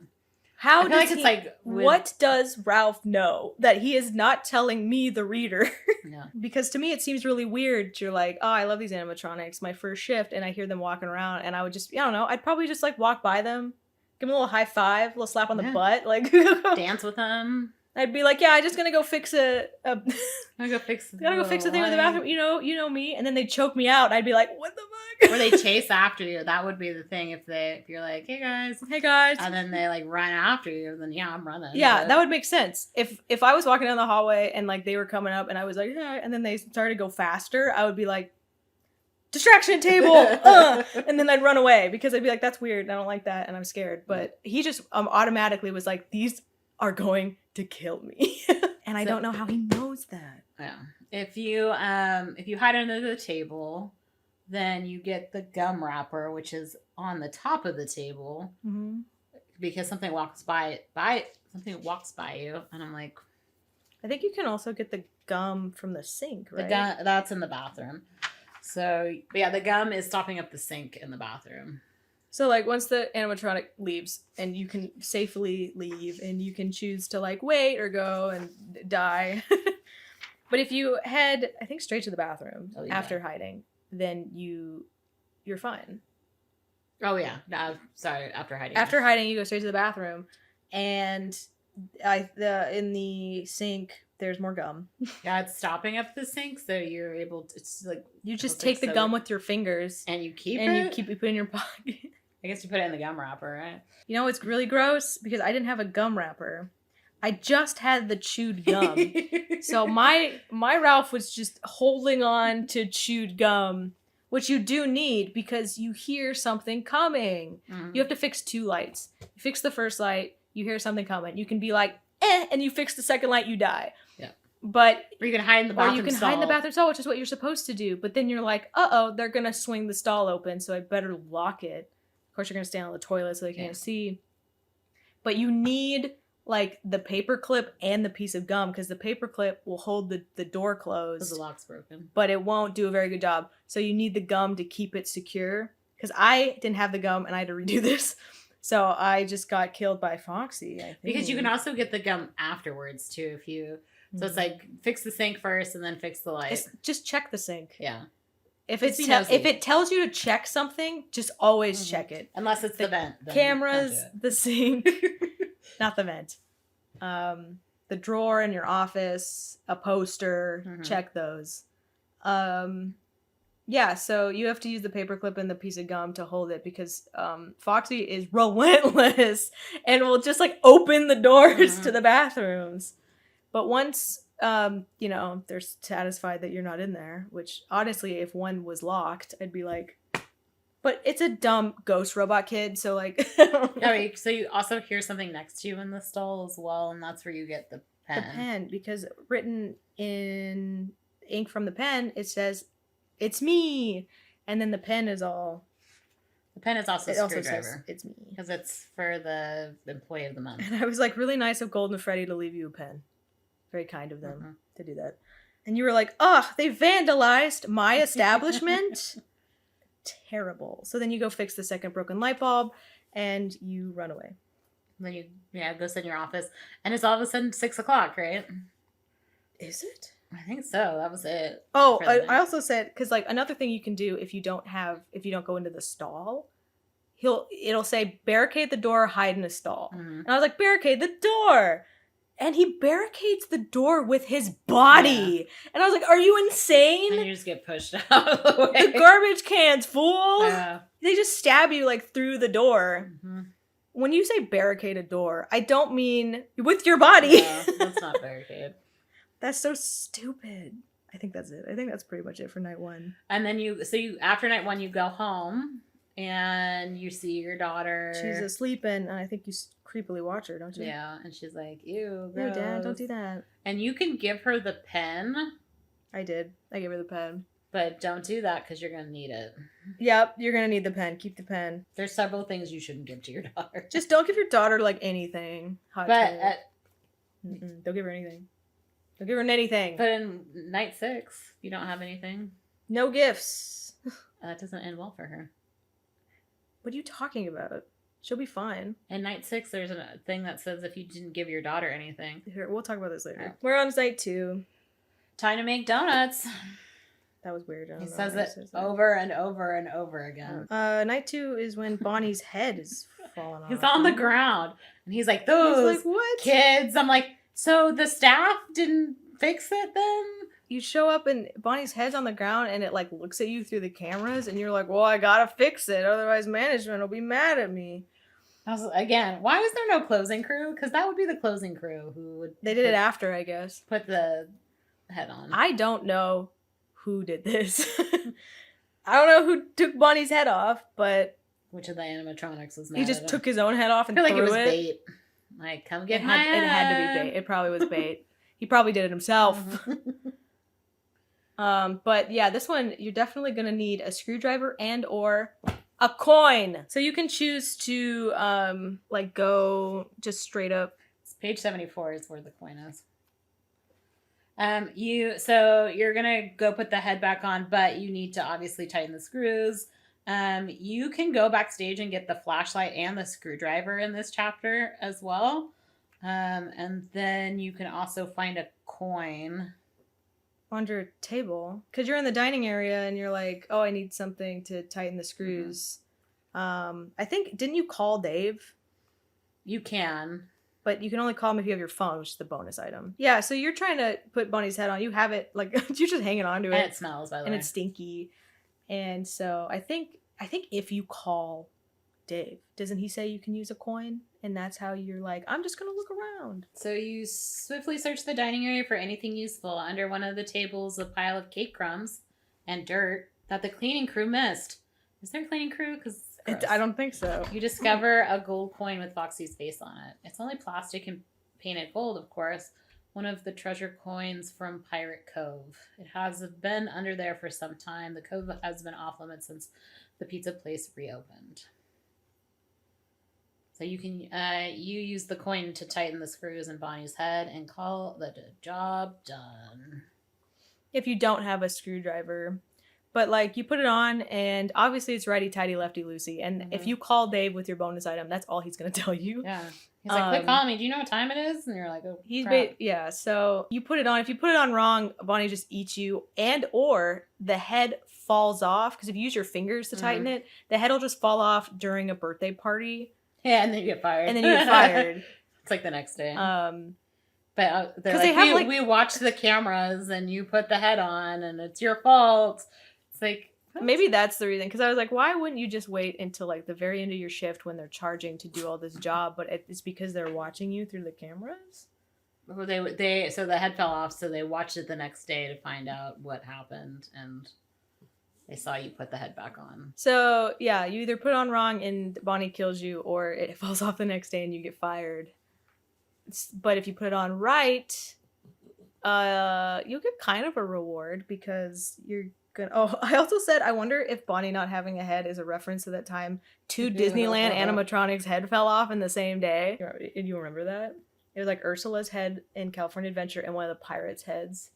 S1: How
S2: I feel
S1: does
S2: like
S1: he?
S2: it's like
S1: What does Ralph know that he is not telling me, the reader?
S2: Yeah.
S1: Because to me, it seems really weird. You're like, oh, I love these animatronics. My first shift, and I hear them walking around, and I would just, I don't know, I'd probably just like walk by them Give him a little high five, a little slap on the butt, like
S2: dance with him.
S1: I'd be like, yeah, I'm just gonna go fix
S2: I'm gonna go fix the
S1: thing with the bathroom. You know me. And then they choke me out. I'd be like, what the fuck?
S2: Or they chase after you. That would be the thing if you're like, hey guys, and then they like run after you. Then yeah, I'm running.
S1: Yeah, that would make sense. If I was walking down the hallway and like they were coming up and I was like, yeah, and then they started to go faster, I would be like, distraction table, and then I'd run away because I'd be like, that's weird. I don't like that, and I'm scared. But he just automatically was like, these are going to kill me. And I don't know how he knows that.
S2: Yeah. If you hide under the table, then you get the gum wrapper, which is on the top of the table, because something walks by you, and I'm like,
S1: I think you can also get the gum from the sink, right?
S2: That's in the bathroom. So yeah, the gum is stopping up the sink in the bathroom.
S1: So, like, once the animatronic leaves and you can safely leave and you can choose to, like, wait or go and die. But if you head, I think, straight to the bathroom after hiding, then you're fine.
S2: Oh, yeah. No, sorry, after hiding.
S1: After hiding, you go straight to the bathroom. And in the sink, there's more gum.
S2: Yeah, it's stopping up the sink, so you're able to, it's like...
S1: You just take the gum with your fingers.
S2: And you keep it?
S1: And you keep it in your pocket.
S2: I guess you put it in the gum wrapper, right?
S1: You know what's really gross? Because I didn't have a gum wrapper. I just had the chewed gum. So my Ralph was just holding on to chewed gum, which you do need because you hear something coming. Mm-hmm. You have to fix 2 lights. You fix the first light, you hear something coming. You can be like, and you fix the second light, you die. Yeah. But
S2: or you can hide in the bathroom stall.
S1: Hide in the bathroom stall, which is what you're supposed to do. But then you're like, uh-oh, they're going to swing the stall open, so I better lock it. Of course, you're going to stand on the toilet so they can't see. But you need, like, the paper clip and the piece of gum because the paper clip will hold the door closed.
S2: Because the lock's broken.
S1: But it won't do a very good job. So you need the gum to keep it secure. Because I didn't have the gum and I had to redo this. So I just got killed by Foxy, I think.
S2: Because you can also get the gum afterwards, too, if you... So it's like, fix the sink first and then fix the light.
S1: Just check the sink.
S2: Yeah.
S1: If it tells you to check something, just always check it.
S2: Unless it's the vent.
S1: Cameras, the sink, not the vent. The drawer in your office, a poster, check those. Yeah, so you have to use the paperclip and the piece of gum to hold it because Foxy is relentless and will just like open the doors to the bathrooms. But once they're satisfied that you're not in there, which honestly, if one was locked, I'd be like, but it's a dumb ghost robot kid, so like...
S2: So you also hear something next to you in the stall as well, and that's where you get the pen.
S1: The pen, because written in ink from the pen, it says, it's me! And then the pen is all...
S2: The pen is also a screwdriver.
S1: Says, it's me.
S2: Because it's for the employee of the month.
S1: And I was like, really nice of Golden Freddy to leave you a pen. Very kind of them to do that. And you were like, they vandalized my establishment? Terrible. So then you go fix the second broken light bulb and you run away.
S2: And then you go sit in your office and it's all of a sudden 6:00, right?
S1: Is it?
S2: I think so. That was it.
S1: Oh, I also said, because like another thing you can do if you don't go into the stall, it'll say barricade the door, hide in a stall. And I was like, barricade the door. And he barricades the door with his body. Yeah. And I was like, are you insane?
S2: And you just get pushed out of the way.
S1: The garbage cans, fool. Yeah. They just stab you like through the door. When you say barricade a door, I don't mean with your body.
S2: Yeah, that's not barricade.
S1: That's so stupid. I think that's it. I think that's pretty much it for night 1.
S2: And then after night 1, you go home and you see your daughter.
S1: She's asleep and I think you creepily watch her, don't you?
S2: Yeah, and she's like, ew, gross.
S1: Ew, Dad, don't do that.
S2: And you can give her the pen.
S1: I did. I gave her the pen.
S2: But don't do that because you're going to need it.
S1: Yep, you're going to need the pen. Keep the pen.
S2: There's several things you shouldn't give to your daughter.
S1: Just don't give your daughter, like, anything. Don't give her anything. Don't give her anything.
S2: But in night 6, you don't have anything.
S1: No gifts.
S2: That doesn't end well for her.
S1: What are you talking about? She'll be fine.
S2: In night 6, there's a thing that says if you didn't give your daughter anything.
S1: Here, we'll talk about this later.
S2: Oh.
S1: We're on night 2.
S2: Time to make donuts.
S1: That was weird.
S2: He says it over and over and over again.
S1: Night 2 is when Bonnie's head is falling off.
S2: He's on the ground. And he's like,
S1: He's
S2: those
S1: like, what?
S2: kids. I'm like, so the staff didn't fix it then?
S1: You show up and Bonnie's head's on the ground and it like looks at you through the cameras and you're like, well, I gotta fix it. Otherwise management will be mad at me.
S2: Again, why is there no closing crew? Because that would be the closing crew who would.
S1: They did it after, I guess.
S2: Put the head on.
S1: I don't know who did this. I don't know who took Bonnie's head off, but
S2: which of the animatronics was mad
S1: he just
S2: at him?
S1: took his own head off and
S2: I feel
S1: threw
S2: like it was
S1: it.
S2: bait. Like, come get
S1: It
S2: my
S1: had, it had to be bait. It probably was bait. He probably did it himself. But yeah, this one you're definitely gonna need a screwdriver and or a coin. So you can choose to like go just straight up.
S2: Page 74 is where the coin is. So you're gonna go put the head back on, but you need to obviously tighten the screws. You can go backstage and get the flashlight and the screwdriver in this chapter as well. And then you can also find a coin
S1: On your table, because you're in the dining area and you're like, oh, I need something to tighten the screws. I think, didn't you call Dave?
S2: You can.
S1: But you can only call him if you have your phone, which is the bonus item. Yeah, so you're trying to put Bonnie's head on. You have it, like, you're just hanging on to it.
S2: And it smells, by the way.
S1: And it's stinky. And so I think if you call Dave, doesn't he say you can use a coin? And that's how you're like, I'm just going to look around.
S2: So you swiftly search the dining area for anything useful. Under one of the tables, a pile of cake crumbs and dirt that the cleaning crew missed. Is there a cleaning crew? Because
S1: I don't think so.
S2: You discover a gold coin with Foxy's face on it. It's only plastic and painted gold, of course. One of the treasure coins from Pirate Cove. It has been under there for some time. The cove has been off limits since the pizza place reopened. So you can you use the coin to tighten the screws in Bonnie's head and call the job done.
S1: If you don't have a screwdriver. But, like, you put it on, and obviously it's righty-tighty, lefty-loosey. And if you call Dave with your bonus item, that's all he's going to tell you.
S2: Yeah. He's like, quit calling me. Do you know what time it is? And you're like, oh,
S1: yeah, so you put it on. If you put it on wrong, Bonnie just eats you. And or the head falls off. Because if you use your fingers to tighten it, the head will just fall off during a birthday party.
S2: Yeah, and then you get fired.
S1: And then you get fired.
S2: It's like the next day.
S1: But
S2: they're like, we watched the cameras, and you put the head on, and it's your fault. Like,
S1: maybe that's the reason, because I was like, why wouldn't you just wait until like the very end of your shift when they're charging to do all this job? But it's because they're watching you through the cameras.
S2: Well, so the head fell off, so they watched it the next day to find out what happened, and they saw you put the head back on.
S1: So yeah, you either put it on wrong and Bonnie kills you, or it falls off the next day and you get fired. But if you put it on right, you'll get kind of a reward, because you're good. Oh, I also said, I wonder if Bonnie not having a head is a reference to that time 2 Disneyland animatronics' head fell off in the same day. Do you remember that? It was like Ursula's head in California Adventure and one of the pirates' heads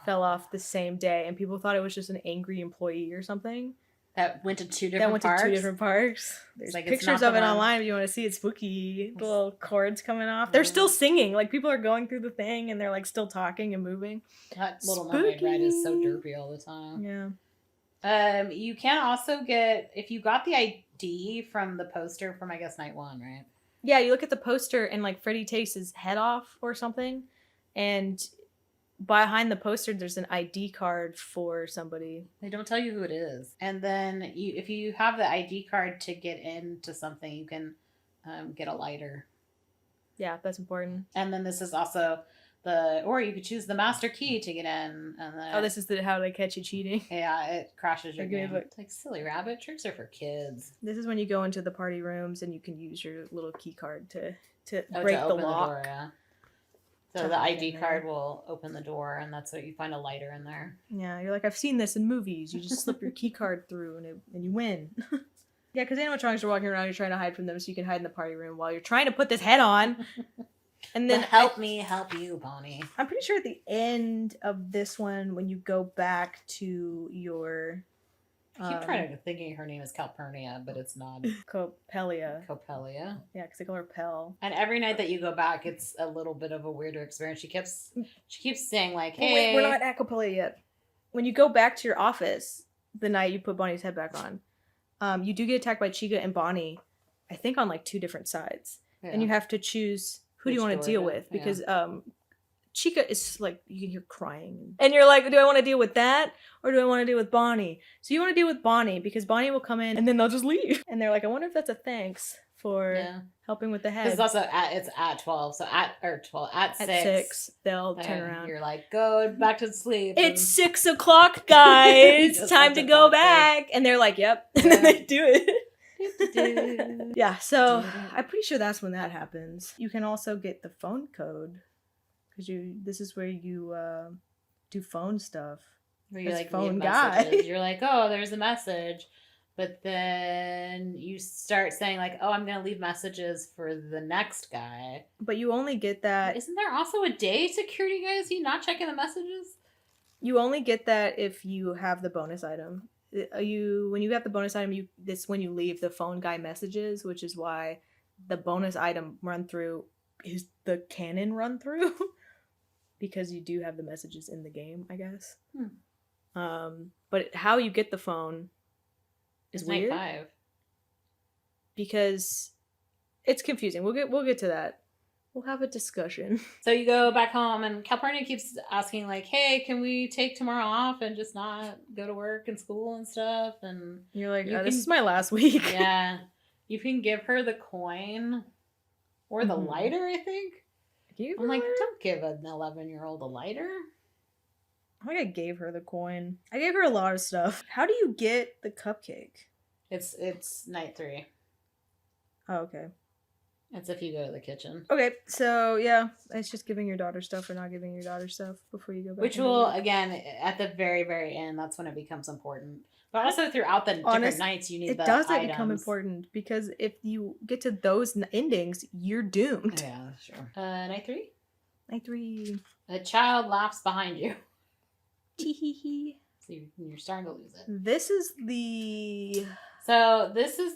S1: fell off the same day, and people thought it was just an angry employee or something.
S2: That went to two different parks?
S1: There's like, pictures of it online if you want to see it. Spooky. The little cords coming off. They're still singing. Like, people are going through the thing and they're like still talking and moving.
S2: That Little Mermaid ride is so derpy all the time.
S1: Yeah.
S2: You can also get, if you got the ID from the poster from, I guess, night 1, right?
S1: Yeah, you look at the poster and like Freddy takes his head off or something, and behind the poster there's an ID card for somebody.
S2: They don't tell you who it is. And then if you have the ID card to get into something, you can get a lighter.
S1: Yeah, that's important.
S2: And then this is also or you could choose the master key to get in. And then,
S1: this is how they catch you cheating.
S2: Yeah, it crashes your game.
S1: Look.
S2: It's like, silly rabbit, tricks are for kids.
S1: This is when you go into the party rooms and you can use your little key card to break the lock.
S2: The door, yeah. So the ID card will open the door, and that's what you find, a lighter in there.
S1: Yeah, you're like, I've seen this in movies. You just slip your key card through and you win. Yeah, because animatronics are walking around, you're trying to hide from them, so you can hide in the party room while you're trying to put this head on. And then
S2: help me help you, Bonnie.
S1: I'm pretty sure at the end of this one, when you go back to your...
S2: I keep trying to thinking her name is Calpurnia, but it's not.
S1: Copelia.
S2: Yeah,
S1: because they call her Pell.
S2: And every night that you go back, it's a little bit of a weirder experience. She keeps saying like, "Hey,
S1: wait, we're not at Copelia yet." When you go back to your office, the night you put Bonnie's head back on, you do get attacked by Chica and Bonnie, I think on like 2 different sides.
S2: Yeah.
S1: And you have to choose who do you
S2: Which
S1: want to
S2: door
S1: deal
S2: to-
S1: with,
S2: yeah.
S1: because Chica is like, you can hear crying. And you're like, do I want to deal with that or do I want to deal with Bonnie? So you want to deal with Bonnie because Bonnie will come in and then they'll just leave. And they're like, I wonder if that's a thanks for helping with the head.
S2: Because also it's at 12, so at 6
S1: they'll turn around.
S2: You're like, go back to sleep.
S1: It's 6 o'clock, guys.
S2: Just
S1: Time
S2: have
S1: to
S2: to
S1: go
S2: back
S1: back. And they're like, yep. And then they do it. Yeah, so I'm pretty sure that's when that happens. You can also get the phone code because this is where you do phone stuff.
S2: Where you
S1: That's
S2: like
S1: phone
S2: leave
S1: guy.
S2: messages. You're like, oh, there's a message. But then you start saying like, oh, I'm going to leave messages for the next guy.
S1: But you only get that.
S2: Isn't there also a day security guy? Is he not checking the messages?
S1: You only get that if you have the bonus item. When you have the bonus item, this when you leave the phone guy messages, which is why the bonus item run through is the canon run through because you do have the messages in the game, I guess. But how you get the phone is weird.
S2: Night 5.
S1: Because it's confusing. We'll get to that. We'll have a discussion.
S2: So you go back home, and Calpurnia keeps asking, like, hey, can we take tomorrow off and just not go to work and school and stuff? And
S1: you're like, this is my last week.
S2: Yeah. You can give her the coin or the lighter, I think. I'm like, don't give an 11-year-old a lighter.
S1: I think I gave her the coin. I gave her a lot of stuff. How do you get the cupcake?
S2: It's night 3.
S1: Oh, okay.
S2: It's if you go to the kitchen.
S1: Okay, so yeah, it's just giving your daughter stuff or not giving your daughter stuff before you go back.
S2: Which will, again, at the very, very end, that's when it becomes important. But also throughout the different nights, you need the items. It doesn't become
S1: important because if you get to those endings, you're doomed.
S2: Yeah, sure. Night 3?
S1: Night 3.
S2: A child laughs behind you.
S1: Tee-hee-hee.
S2: So you're starting to lose it.
S1: This is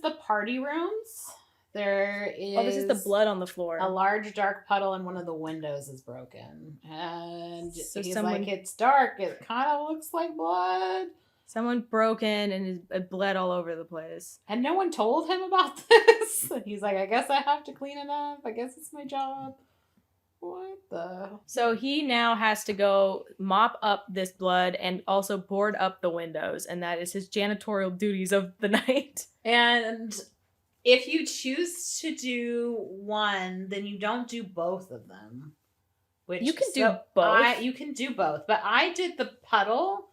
S1: the
S2: party rooms. There is...
S1: Oh, this is the blood on the floor.
S2: A large dark puddle and one of the windows is broken. And
S1: so
S2: he's like, it's dark. It kind of looks like blood.
S1: Someone broke in and it bled all over the place.
S2: And no one told him about this. He's like, I guess I have to clean it up. I guess it's my job. What the? So
S1: he now has to go mop up this blood and also board up the windows. And that is his janitorial duties of the night.
S2: And if you choose to do one, then you don't do both of them. Which
S1: you can do both.
S2: You can do both. But I did the puddle.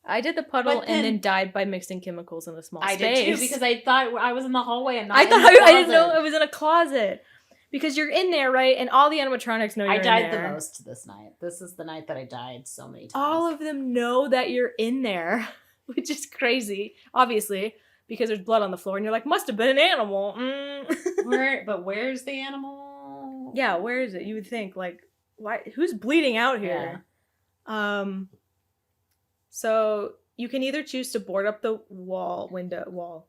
S1: I did the puddle and then died by mixing chemicals in a small space.
S2: I did too because I thought I was in the hallway and not
S1: I didn't know I was in a closet. Because you're in there, right? And all the animatronics know you're in there.
S2: I died the most this night. This is the night that I died so many times.
S1: All of them know that you're in there, which is crazy, obviously, because there's blood on the floor. And you're like, must have been an animal.
S2: But where's the animal?
S1: Yeah, where is it? You would think, like, why? Who's bleeding out here? Yeah. So you can either choose to board up the window.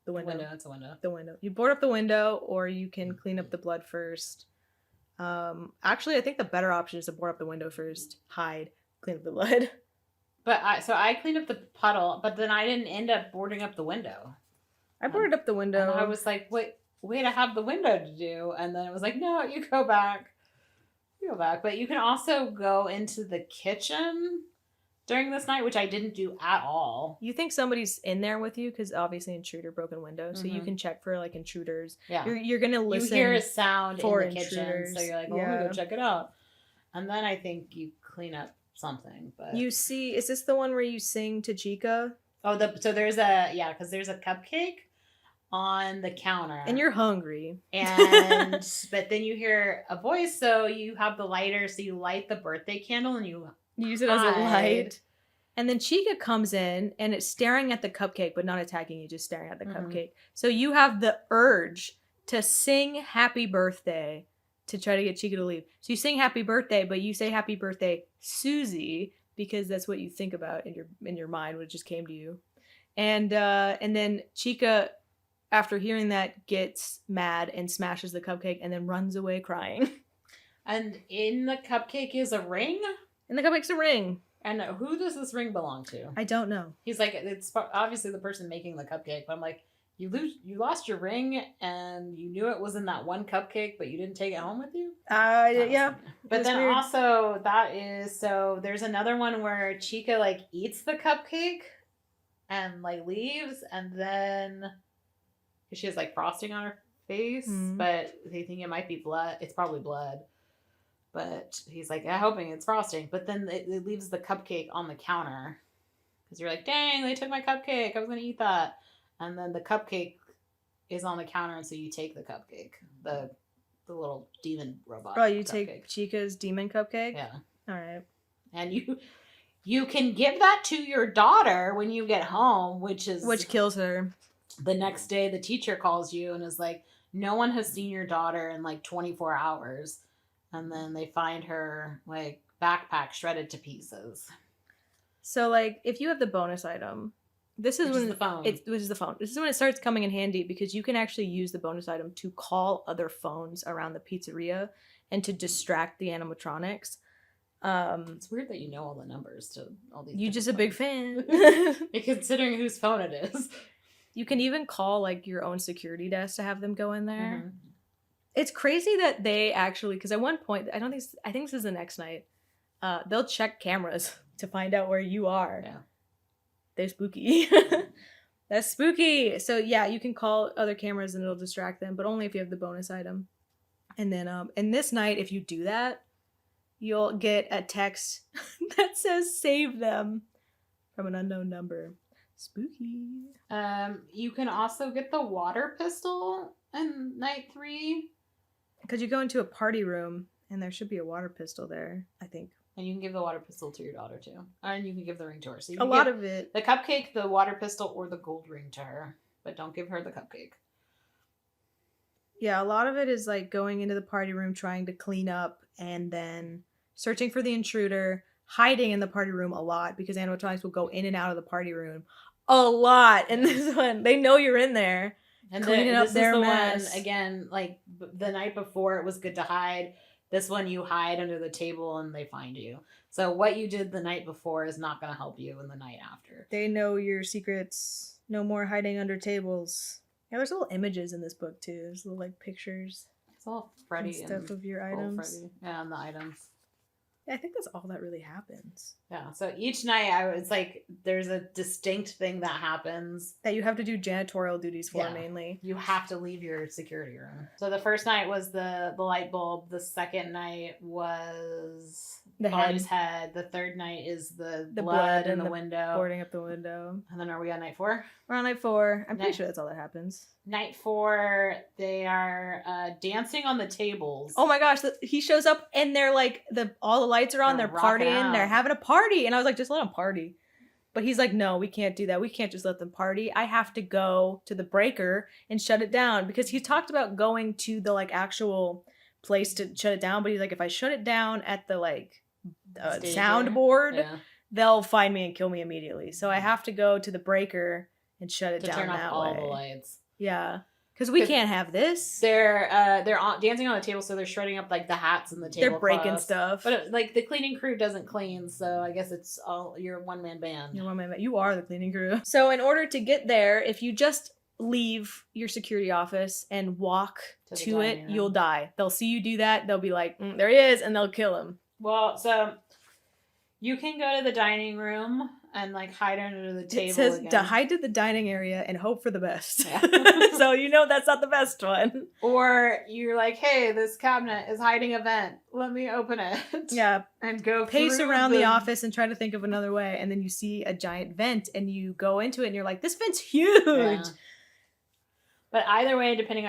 S1: The window.
S2: It's a window.
S1: The window. You board up the window, or you can clean up the blood first. Actually, I think the better option is to board up the window first, hide, clean up the blood.
S2: But I cleaned up the puddle, but then I didn't end up boarding up the window.
S1: I boarded up the window.
S2: And I was like, wait, I have the window to do. And then it was like, no, you go back. You go back. But you can also go into the kitchen during this night, which I didn't do at all.
S1: You think somebody's in there with you because obviously intruder, broken window, so you can check for like intruders.
S2: Yeah,
S1: you're gonna listen.
S2: You hear a sound in the
S1: intruders.
S2: kitchen, so you're like, "Oh, go check it out." And then I think you clean up something. But
S1: you see, is this the one where you sing to Chica?
S2: Oh, so there's because there's a cupcake on the counter,
S1: and you're hungry,
S2: and but then you hear a voice, so you have the lighter, so you light the birthday candle and you
S1: use it as a light. And then Chica comes in and it's staring at the cupcake, but not attacking you, just staring at the cupcake. So you have the urge to sing happy birthday to try to get Chica to leave. So you sing happy birthday, but you say happy birthday, Susie, because that's what you think about in your mind when it just came to you. And then Chica, after hearing that, gets mad and smashes the cupcake and then runs away crying.
S2: And in the cupcake is a ring?
S1: And the cupcake's a ring.
S2: And who does this ring belong to?
S1: I don't know.
S2: He's like, it's obviously the person making the cupcake, but I'm like, You lost your ring and you knew it was in that one cupcake, but you didn't take it home with you?
S1: Yeah.
S2: But then
S1: weird.
S2: also there's another one where Chica like eats the cupcake and like leaves, and then she has like frosting on her face, but they think it might be blood. It's probably blood. But he's like, I'm hoping it's frosting. But then it leaves the cupcake on the counter because you're like, dang, they took my cupcake. I was gonna eat that. And then the cupcake is on the counter, and so you take the cupcake, the little demon robot.
S1: Oh, you
S2: cupcake.
S1: take Chica's demon cupcake?
S2: Yeah.
S1: All right.
S2: And you can give that to your daughter when you get home, which
S1: kills her.
S2: The next day, the teacher calls you and is like, no one has seen your daughter in like 24 hours. And then they find her like backpack shredded to pieces.
S1: So like, if you have the bonus item, this is when
S2: the phone.
S1: Which is the phone. This is when it starts coming in handy because you can actually use the bonus item to call other phones around the pizzeria and to distract the animatronics.
S2: It's weird that you know all the numbers to all these.
S1: You're just a big fan.
S2: Considering whose phone it is.
S1: You can even call like your own security desk to have them go in there.
S2: Mm-hmm.
S1: It's crazy that they actually, because at one point, I think this is the next night, they'll check cameras to find out where you are.
S2: Yeah.
S1: They're spooky. That's spooky. So yeah, you can call other cameras and it'll distract them, but only if you have the bonus item. And then and this night, if you do that, you'll get a text that says save them from an unknown number. Spooky.
S2: You can also get the water pistol in night 3.
S1: Because you go into a party room and there should be a water pistol there, I think.
S2: And you can give the water pistol to your daughter too. And you can give the ring to her. So you
S1: A
S2: can
S1: lot
S2: give
S1: of it.
S2: the cupcake, the water pistol, or the gold ring to her. But don't give her the cupcake.
S1: Yeah, a lot of it is like going into the party room, trying to clean up, and then searching for the intruder, hiding in the party room a lot because animatronics will go in and out of the party room a lot. And this one, they know you're in there.
S2: And
S1: cleaning up their mess.
S2: One, again, like the night before it was good to hide. This one you hide under the table and they find you. So what you did the night before is not going to help you in the night after.
S1: They know your secrets. No more hiding under tables. Yeah, there's little images in this book too. There's little like pictures.
S2: It's all Freddy
S1: and stuff of your items.
S2: Freddy. Yeah, and the items.
S1: Yeah, I think that's all that really happens.
S2: Yeah, so each night it's like there's a distinct thing that happens.
S1: That you have to do janitorial duties for mainly.
S2: You have to leave your security room. So the first night was the light bulb. The second night was
S1: the
S2: Bonnie's head. The third night is the blood in the window.
S1: Boarding up the window.
S2: And then are we on night 4?
S1: We're on night 4. I'm pretty sure that's all that happens.
S2: Night 4, they are dancing on the tables.
S1: Oh my gosh, he shows up and they're like, all the lights are on, they're partying, they're having a party. And I was like, just let them party. But he's like, no, we can't do that. We can't just let them party. I have to go to the breaker and shut it down. Because he talked about going to the like actual place to shut it down. But he's like, if I shut it down at the like soundboard, they'll find me and kill me immediately. So I have to go to the breaker and shut it down
S2: turn
S1: that
S2: off
S1: way.
S2: all the lights.
S1: Yeah. Because we can't have this.
S2: They're dancing on the table, so they're shredding up like the hats and the table.
S1: They're breaking stuff.
S2: But like the cleaning crew doesn't clean, so I guess it's all your one-man band.
S1: You're one-man band. You are the cleaning crew. So in order to get there, if you just leave your security office and walk to it, you'll die. They'll see you do that. They'll be like, there he is, and they'll kill him.
S2: Well, so you can go to the dining room and like hide under the table.
S1: It says to hide to the dining area and hope for the best. Yeah. So you know that's not the best one.
S2: Or you're like, hey, this cabinet is hiding a vent. Let me open it.
S1: Yeah.
S2: And go
S1: pace around the office and try to think of another way. And then you see a giant vent and you go into it and you're like, this vent's huge. Yeah.
S2: But either way, depending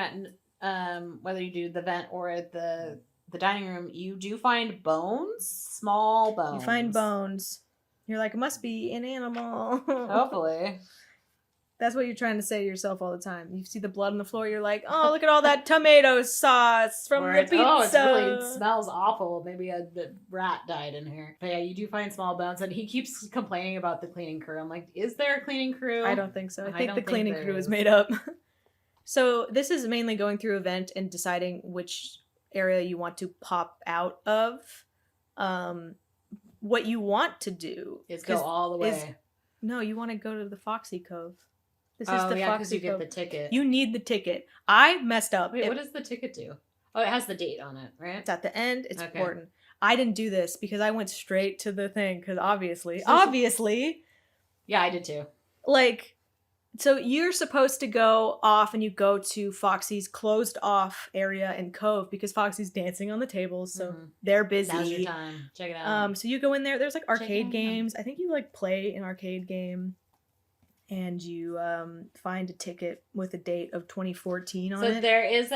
S2: on whether you do the vent or the dining room, you do find bones, small bones.
S1: You find bones. You're like, it must be an animal.
S2: Hopefully.
S1: That's what you're trying to say to yourself all the time. You see the blood on the floor, you're like, oh, look at all that tomato sauce from the pizza.
S2: Oh, it smells awful. Maybe a rat died in here. But yeah, you do find small bones. And he keeps complaining about the cleaning crew. I'm like, is there a cleaning crew?
S1: I don't think so. I think the cleaning crew is made up. So this is mainly going through a vent and deciding which area you want to pop out of. What you want to do
S2: is go all the way.
S1: No, you want to go to the Foxy Cove. This is the
S2: because
S1: Foxy
S2: you get
S1: code.
S2: the ticket.
S1: You need the ticket. I messed up.
S2: Wait, what does the ticket do? Oh, it has the date on it, right?
S1: It's at the end. It's
S2: Okay.
S1: important. I didn't do this because I went straight to the thing because obviously,
S2: Yeah, I did too.
S1: like, so you're supposed to go off and you go to Foxy's closed off area in Cove because Foxy's dancing on the tables, so they're busy.
S2: Now's your time. Check it out.
S1: So you go in there. There's like
S2: Check it
S1: arcade
S2: out.
S1: games. I think you like play an arcade game, and you find a ticket with a date of 2014 on
S2: So
S1: it.
S2: there is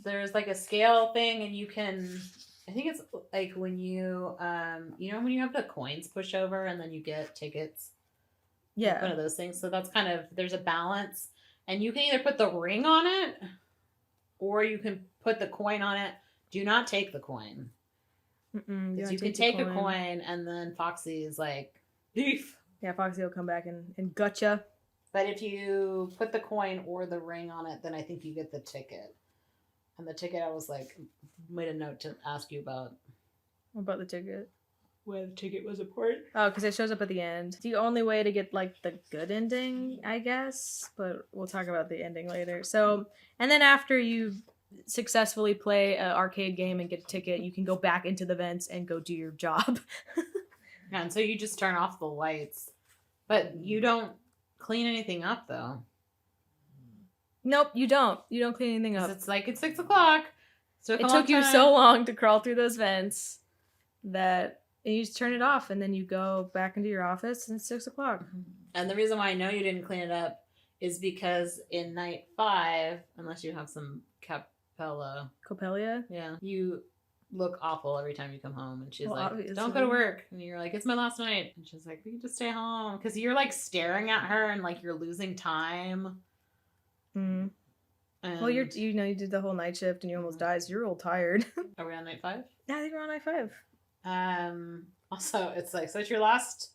S2: there's like a scale thing, and you can. I think it's like when you when you have the coins push over and then you get tickets.
S1: Yeah.
S2: Like one of those things. So that's kind of, there's a balance, and you can either put the ring on it or you can put the coin on it. Do not take the coin. Because you can take a coin and then Foxy is like, thief.
S1: Yeah, Foxy will come back and gotcha.
S2: But if you put the coin or the ring on it, then I think you get the ticket. And the ticket, I was like, made a note to ask you about.
S1: What about the ticket?
S2: Where the ticket was important.
S1: Oh, because it shows up at the end. It's the only way to get like the good ending, I guess. But we'll talk about the ending later. So, and then after you successfully play an arcade game and get a ticket, you can go back into the vents and go do your job.
S2: Yeah, and so you just turn off the lights. But you don't clean anything up, though.
S1: Nope, you don't. You don't clean anything up.
S2: It's like, it's 6 o'clock. So
S1: it took you so long to crawl through those vents that you just turn it off and then you go back into your office and it's 6 o'clock.
S2: And the reason why I know you didn't clean it up is because in night 5, unless you have some
S1: Copelia?
S2: yeah, you look awful every time you come home. And she's
S1: Well,
S2: like,
S1: obviously.
S2: don't go to work. And you're like, it's my last night. And she's like, we can just stay home. Because you're like staring at her and like you're losing time.
S1: Mm. Well, you did the whole night shift and you almost died, so you're all tired.
S2: Are we on night 5?
S1: Yeah, I think we're on night 5.
S2: Also, it's like, so it's your last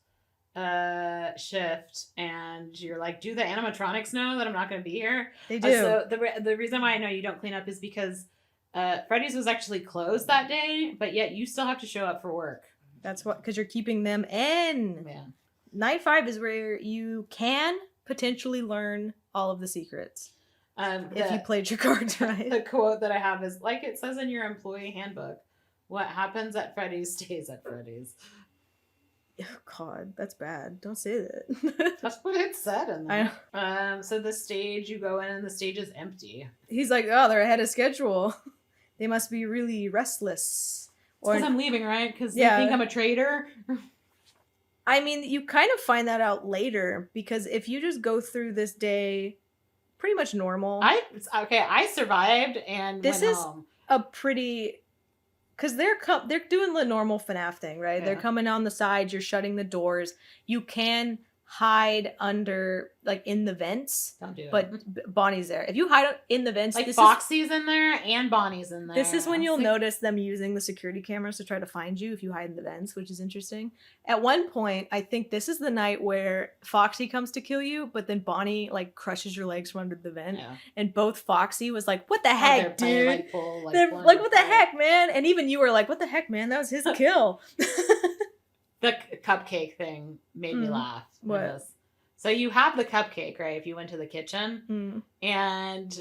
S2: shift, and you're like, do the animatronics know that I'm not going to be here?
S1: They do.
S2: So the reason why I know you don't clean up is because Freddy's was actually closed that day, but yet you still have to show up for work.
S1: That's what, because you're keeping them in.
S2: Yeah.
S1: Night 5 is where you can potentially learn all of the secrets. If you played your cards right.
S2: The quote that I have is, like it says in your employee handbook, what happens at Freddy's stays at Freddy's.
S1: Oh, God, that's bad. Don't say that.
S2: That's what it said in there. So the stage, you go in and the stage is empty.
S1: He's like, oh, they're ahead of schedule. They must be really restless.
S2: Because I'm leaving, right? Because they think I'm a traitor.
S1: I mean, you kind of find that out later, because if you just go through this day pretty much normal.
S2: I survived and
S1: this
S2: went
S1: is
S2: home.
S1: A pretty... Because they're doing the normal FNAF thing, right? Yeah. They're coming on the sides. You're shutting the doors. You can hide under, like, in the vents.
S2: Don't do it.
S1: But Bonnie's there. If you hide in the vents...
S2: Like, Foxy's in there and Bonnie's in there.
S1: This is when you'll notice them using the security cameras to try to find you if you hide in the vents, which is interesting. At one point, I think this is the night where Foxy comes to kill you, but then Bonnie, like, crushes your legs from under the vent. Yeah. And both Foxy was like, what the heck, dude? They're like, what the heck, man? And even you were like, what the heck, man? That was his kill.
S2: The cupcake thing made me laugh.
S1: What?
S2: So you have the cupcake, right? If you went to the kitchen, and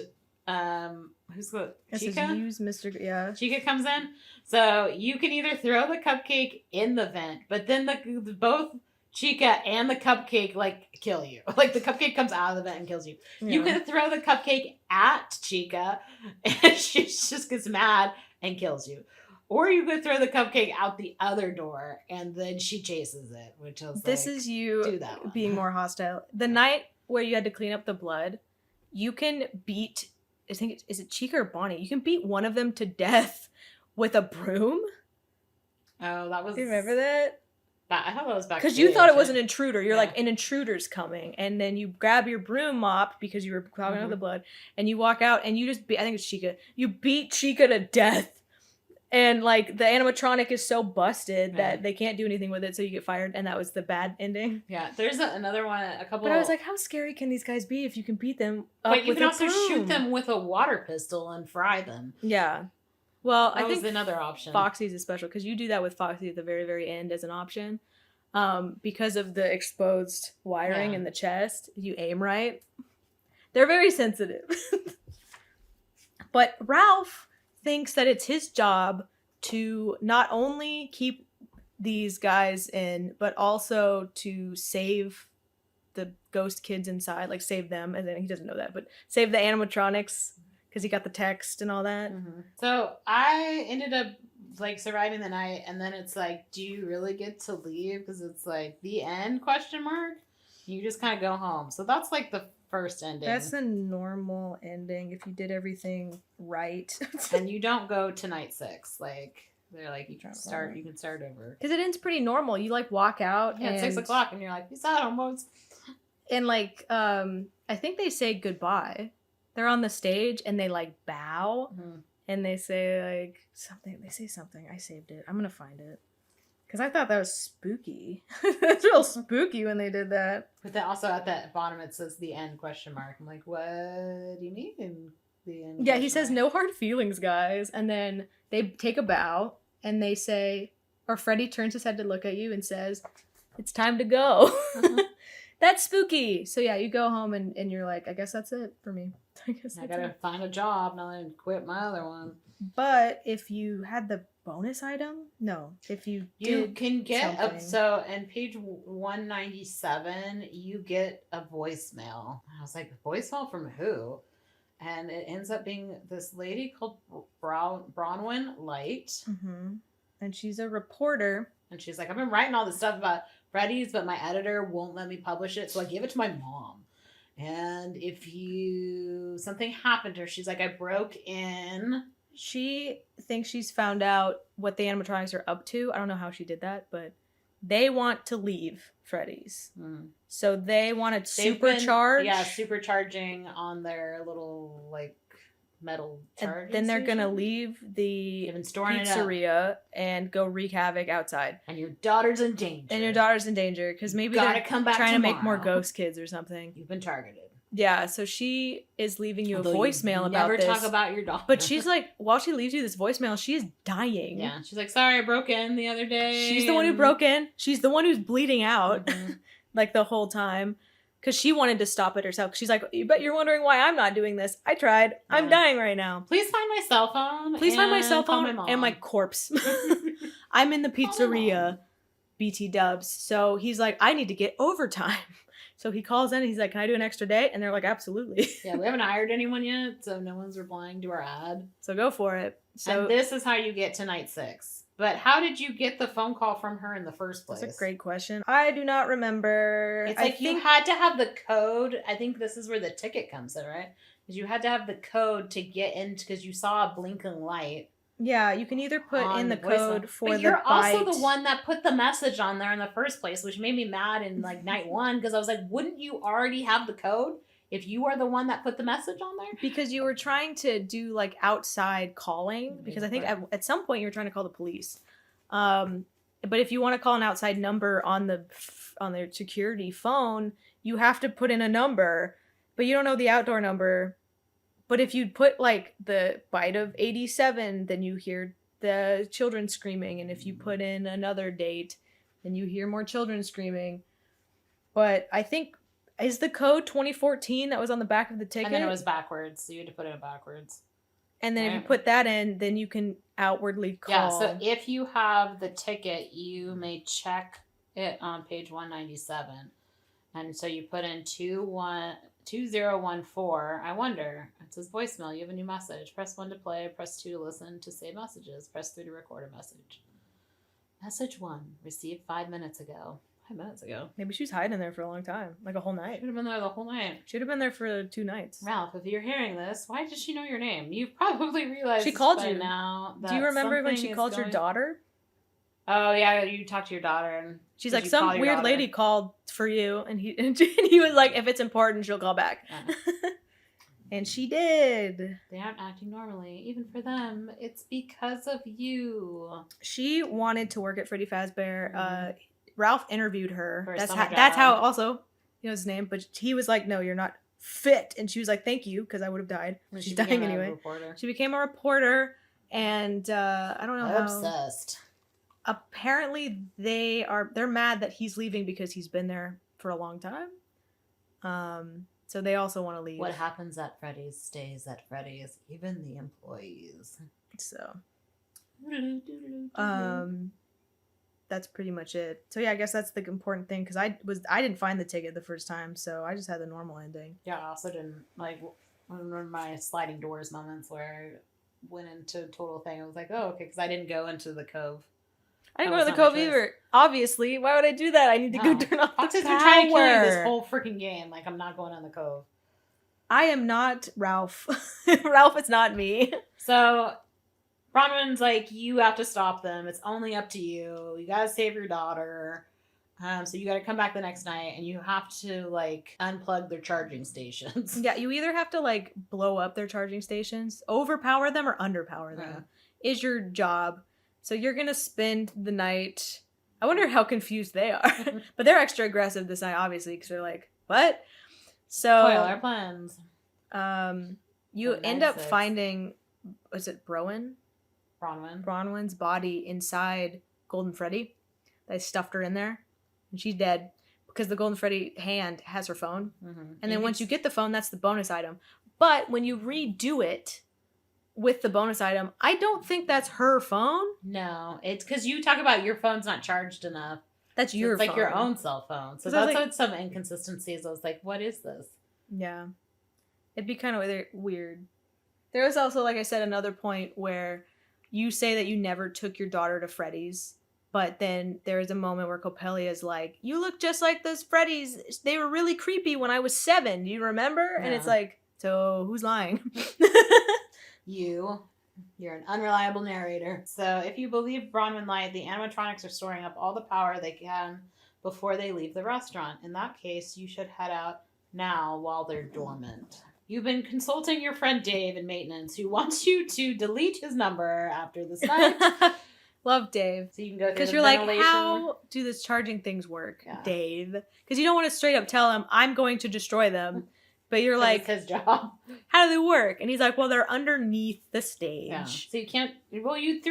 S2: who's the Chica?
S1: Use Mr. Yeah.
S2: Chica comes in, so you can either throw the cupcake in the vent, but then both Chica and the cupcake like kill you. Like the cupcake comes out of the vent and kills you. Yeah. You can throw the cupcake at Chica, and she just gets mad and kills you. Or you could throw the cupcake out the other door and then she chases it, which is
S1: this is you being more hostile. The night where you had to clean up the blood, you can beat, I think, is it Chica or Bonnie? You can beat one of them to death with a broom.
S2: Oh, that was...
S1: Do you remember that?
S2: I thought that was back
S1: because you thought it was an intruder. You're like, an intruder's coming. And then you grab your broom mop because you were clogging up the blood. And you walk out and you just I think it's Chica. You beat Chica to death. And, like, the animatronic is so busted that they can't do anything with it, so you get fired, and that was the bad ending.
S2: Yeah, there's another one, a couple...
S1: But I was like, how scary can these guys be if you can beat them up
S2: But you
S1: with
S2: can
S1: a
S2: also
S1: broom?
S2: shoot them with a water pistol and fry them.
S1: Yeah. Well,
S2: that
S1: I think
S2: was another option.
S1: Foxy's is special, because you do that with Foxy at the very, very end as an option. because of the exposed wiring in the chest. You aim right. They're very sensitive. But Ralph thinks that it's his job to not only keep these guys in, but also to save the ghost kids inside, like save them. And then he doesn't know that, but save the animatronics because he got the text and all that.
S2: Mm-hmm. So I ended up like surviving the night, and then it's like, do you really get to leave? Because it's like the end ? You just kind of go home. So that's like the first ending.
S1: That's the normal ending if you did everything right.
S2: And you don't go to night 6. Like they're like, you can start over.
S1: Because it ends pretty normal. You like walk out
S2: at 6 o'clock and you're like, peace out, almost.
S1: And like I think they say goodbye. They're on the stage and they like bow and they say like something. They say something. I saved it. I'm gonna find it. Because I thought that was spooky. It's real spooky when they did that.
S2: But then also at the bottom it says the end ? I'm like, what do you mean the end ?
S1: Yeah, he says no hard feelings, guys. And then they take a bow and they say, or Freddy turns his head to look at you and says, it's time to go. That's spooky. So yeah, you go home and you're like, I guess that's it for me.
S2: I gotta find a job now and quit my other one.
S1: But if you had the bonus item, if you
S2: can get
S1: something.
S2: So in page 197 you get a voicemail. I was like, voicemail from who? And it ends up being this lady called Bronwyn Light.
S1: And she's a reporter.
S2: And she's like, I've been writing all this stuff about Freddy's, but my editor won't let me publish it, so I gave it to my mom. And if something happened to her, she's like, I broke in.
S1: She thinks she's found out what the animatronics are up to. I don't know how she did that, but they want to leave Freddy's. So they want to supercharge.
S2: Supercharging on their little like metal charging.
S1: And then they're going to leave the pizzeria and go wreak havoc outside.
S2: And your daughter's in danger.
S1: Because maybe they're
S2: come back
S1: trying
S2: tomorrow.
S1: to make more ghost kids or something.
S2: You've been targeted.
S1: Yeah, so she is leaving you a voicemail about this.
S2: Never talk about your daughter.
S1: But she's like, while she leaves you this voicemail, she's dying.
S2: Yeah, she's like, sorry, I broke in the other day.
S1: She's the one who broke in. She's the one who's bleeding out like the whole time. Because she wanted to stop it herself. She's like, you bet you're wondering why I'm not doing this. I tried. I'm dying right now.
S2: Please find my cell phone.
S1: Please find my cell phone and my corpse. I'm in the pizzeria, BT dubs. So he's like, I need to get overtime. So he calls in and he's like, can I do an extra day? And they're like, absolutely.
S2: Yeah, we haven't hired anyone yet, so no one's replying to our ad.
S1: So go for it. So
S2: and this is how you get to night 6. But how did you get the phone call from her in the first place?
S1: That's a great question. I do not remember.
S2: It's like you had to have the code. I think this is where the ticket comes in, right? Because you had to have the code to get in because you saw a blinking light.
S1: Yeah, you can either put in the code for the
S2: you're
S1: bite.
S2: also the one that put the message on there in the first place, which made me mad in like night 1 because I was like, wouldn't you already have the code if you are the one that put the message on there?
S1: Because you were trying to do like outside calling. Because I think at some point you were trying to call the police. But if you want to call an outside number on their security phone, you have to put in a number, but you don't know the outdoor number. But if you put like the bite of 87, then you hear the children screaming. And if you put in another date, then you hear more children screaming. But I think, is the code 2014 that was on the back of the ticket?
S2: And then it was backwards, so you had to put it backwards.
S1: And then if you put that in, then you can outwardly call.
S2: Yeah, so if you have the ticket, you may check it on page 197. And so you put in 2014. I wonder. It says voicemail. You have a new message. Press 1 to play. Press 2 to listen to save messages. Press 3 to record a message. Message 1 received 5 minutes ago. 5 minutes ago.
S1: Maybe she was hiding there for a long time, like a whole night.
S2: Should have been there the whole night.
S1: Should have been there for 2 nights.
S2: Ralph, if you're hearing this, why does she know your name? You probably realized
S1: she called you
S2: now.
S1: Do you remember when she called your daughter?
S2: Oh yeah, you talked to your daughter and
S1: she's like, some weird lady called for you, and he was like, if it's important, she'll call back. And she did.
S2: They aren't acting normally, even for them. It's because of you.
S1: She wanted to work at Freddy Fazbear. Ralph interviewed her.
S2: That's
S1: how also, you know his name, but he was like, no, you're not fit. And she was like, thank you, because I would have died. She's dying anyway. She became a reporter, and I don't know how.
S2: Obsessed.
S1: apparently they're mad that he's leaving because he's been there for a long time. So they also want to leave.
S2: What happens at Freddy's stays at Freddy's, even the employees.
S1: So that's pretty much it. So yeah, I guess that's the important thing, because I didn't find the ticket the first time, so I just had the normal ending.
S2: Yeah, I also didn't like one of my sliding doors moments where I went into total thing. I was like, oh, okay, because I didn't go into the cove.
S1: I didn't go to the cove either. Obviously, why would I do that? I need to go turn off the power.
S2: Foxy's been trying to kill you this whole freaking game. Like, I'm not going in the cove.
S1: I am not Ralph. Ralph is not me.
S2: So Bronwyn's like, you have to stop them. It's only up to you. You gotta save your daughter. So you gotta come back the next night, and you have to like unplug their charging stations.
S1: Yeah, you either have to like blow up their charging stations, overpower them, or underpower them. Is your job. So you're gonna spend the night. I wonder how confused they are. But they're extra aggressive this night, obviously, because they're like, what? So
S2: Foil our plans.
S1: You end up finding, was it Bronwyn's body inside Golden Freddy. They stuffed her in there, and she's dead because the Golden Freddy hand has her phone. And then once you get the phone, that's the bonus item. But when you redo it with the bonus item, I don't think that's her phone.
S2: No, it's because you talk about your phone's not charged enough.
S1: That's your phone.
S2: It's like your own cell phone. So that's like, some inconsistencies. I was like, what is this?
S1: Yeah. It'd be kind of weird. There was also, like I said, another point where you say that you never took your daughter to Freddy's, but then there is a moment where Coppelia's like, you look just like those Freddy's. They were really creepy when I was 7. Do you remember? Yeah. And it's like, so who's lying?
S2: You're an unreliable narrator. So if you believe Bronwyn lied, the animatronics are storing up all the power they can before they leave the restaurant. In that case, you should head out now while they're dormant. You've been consulting your friend Dave in maintenance, who wants you to delete his number after this night.
S1: Love Dave.
S2: So you can go through
S1: because you're like, how do this charging things work, Dave? Because you don't want to straight up tell him, I'm going to destroy them. But you're like,
S2: it's his job.
S1: How do they work? And he's like, well, they're underneath the stage.
S2: Yeah. So you can't. Well, you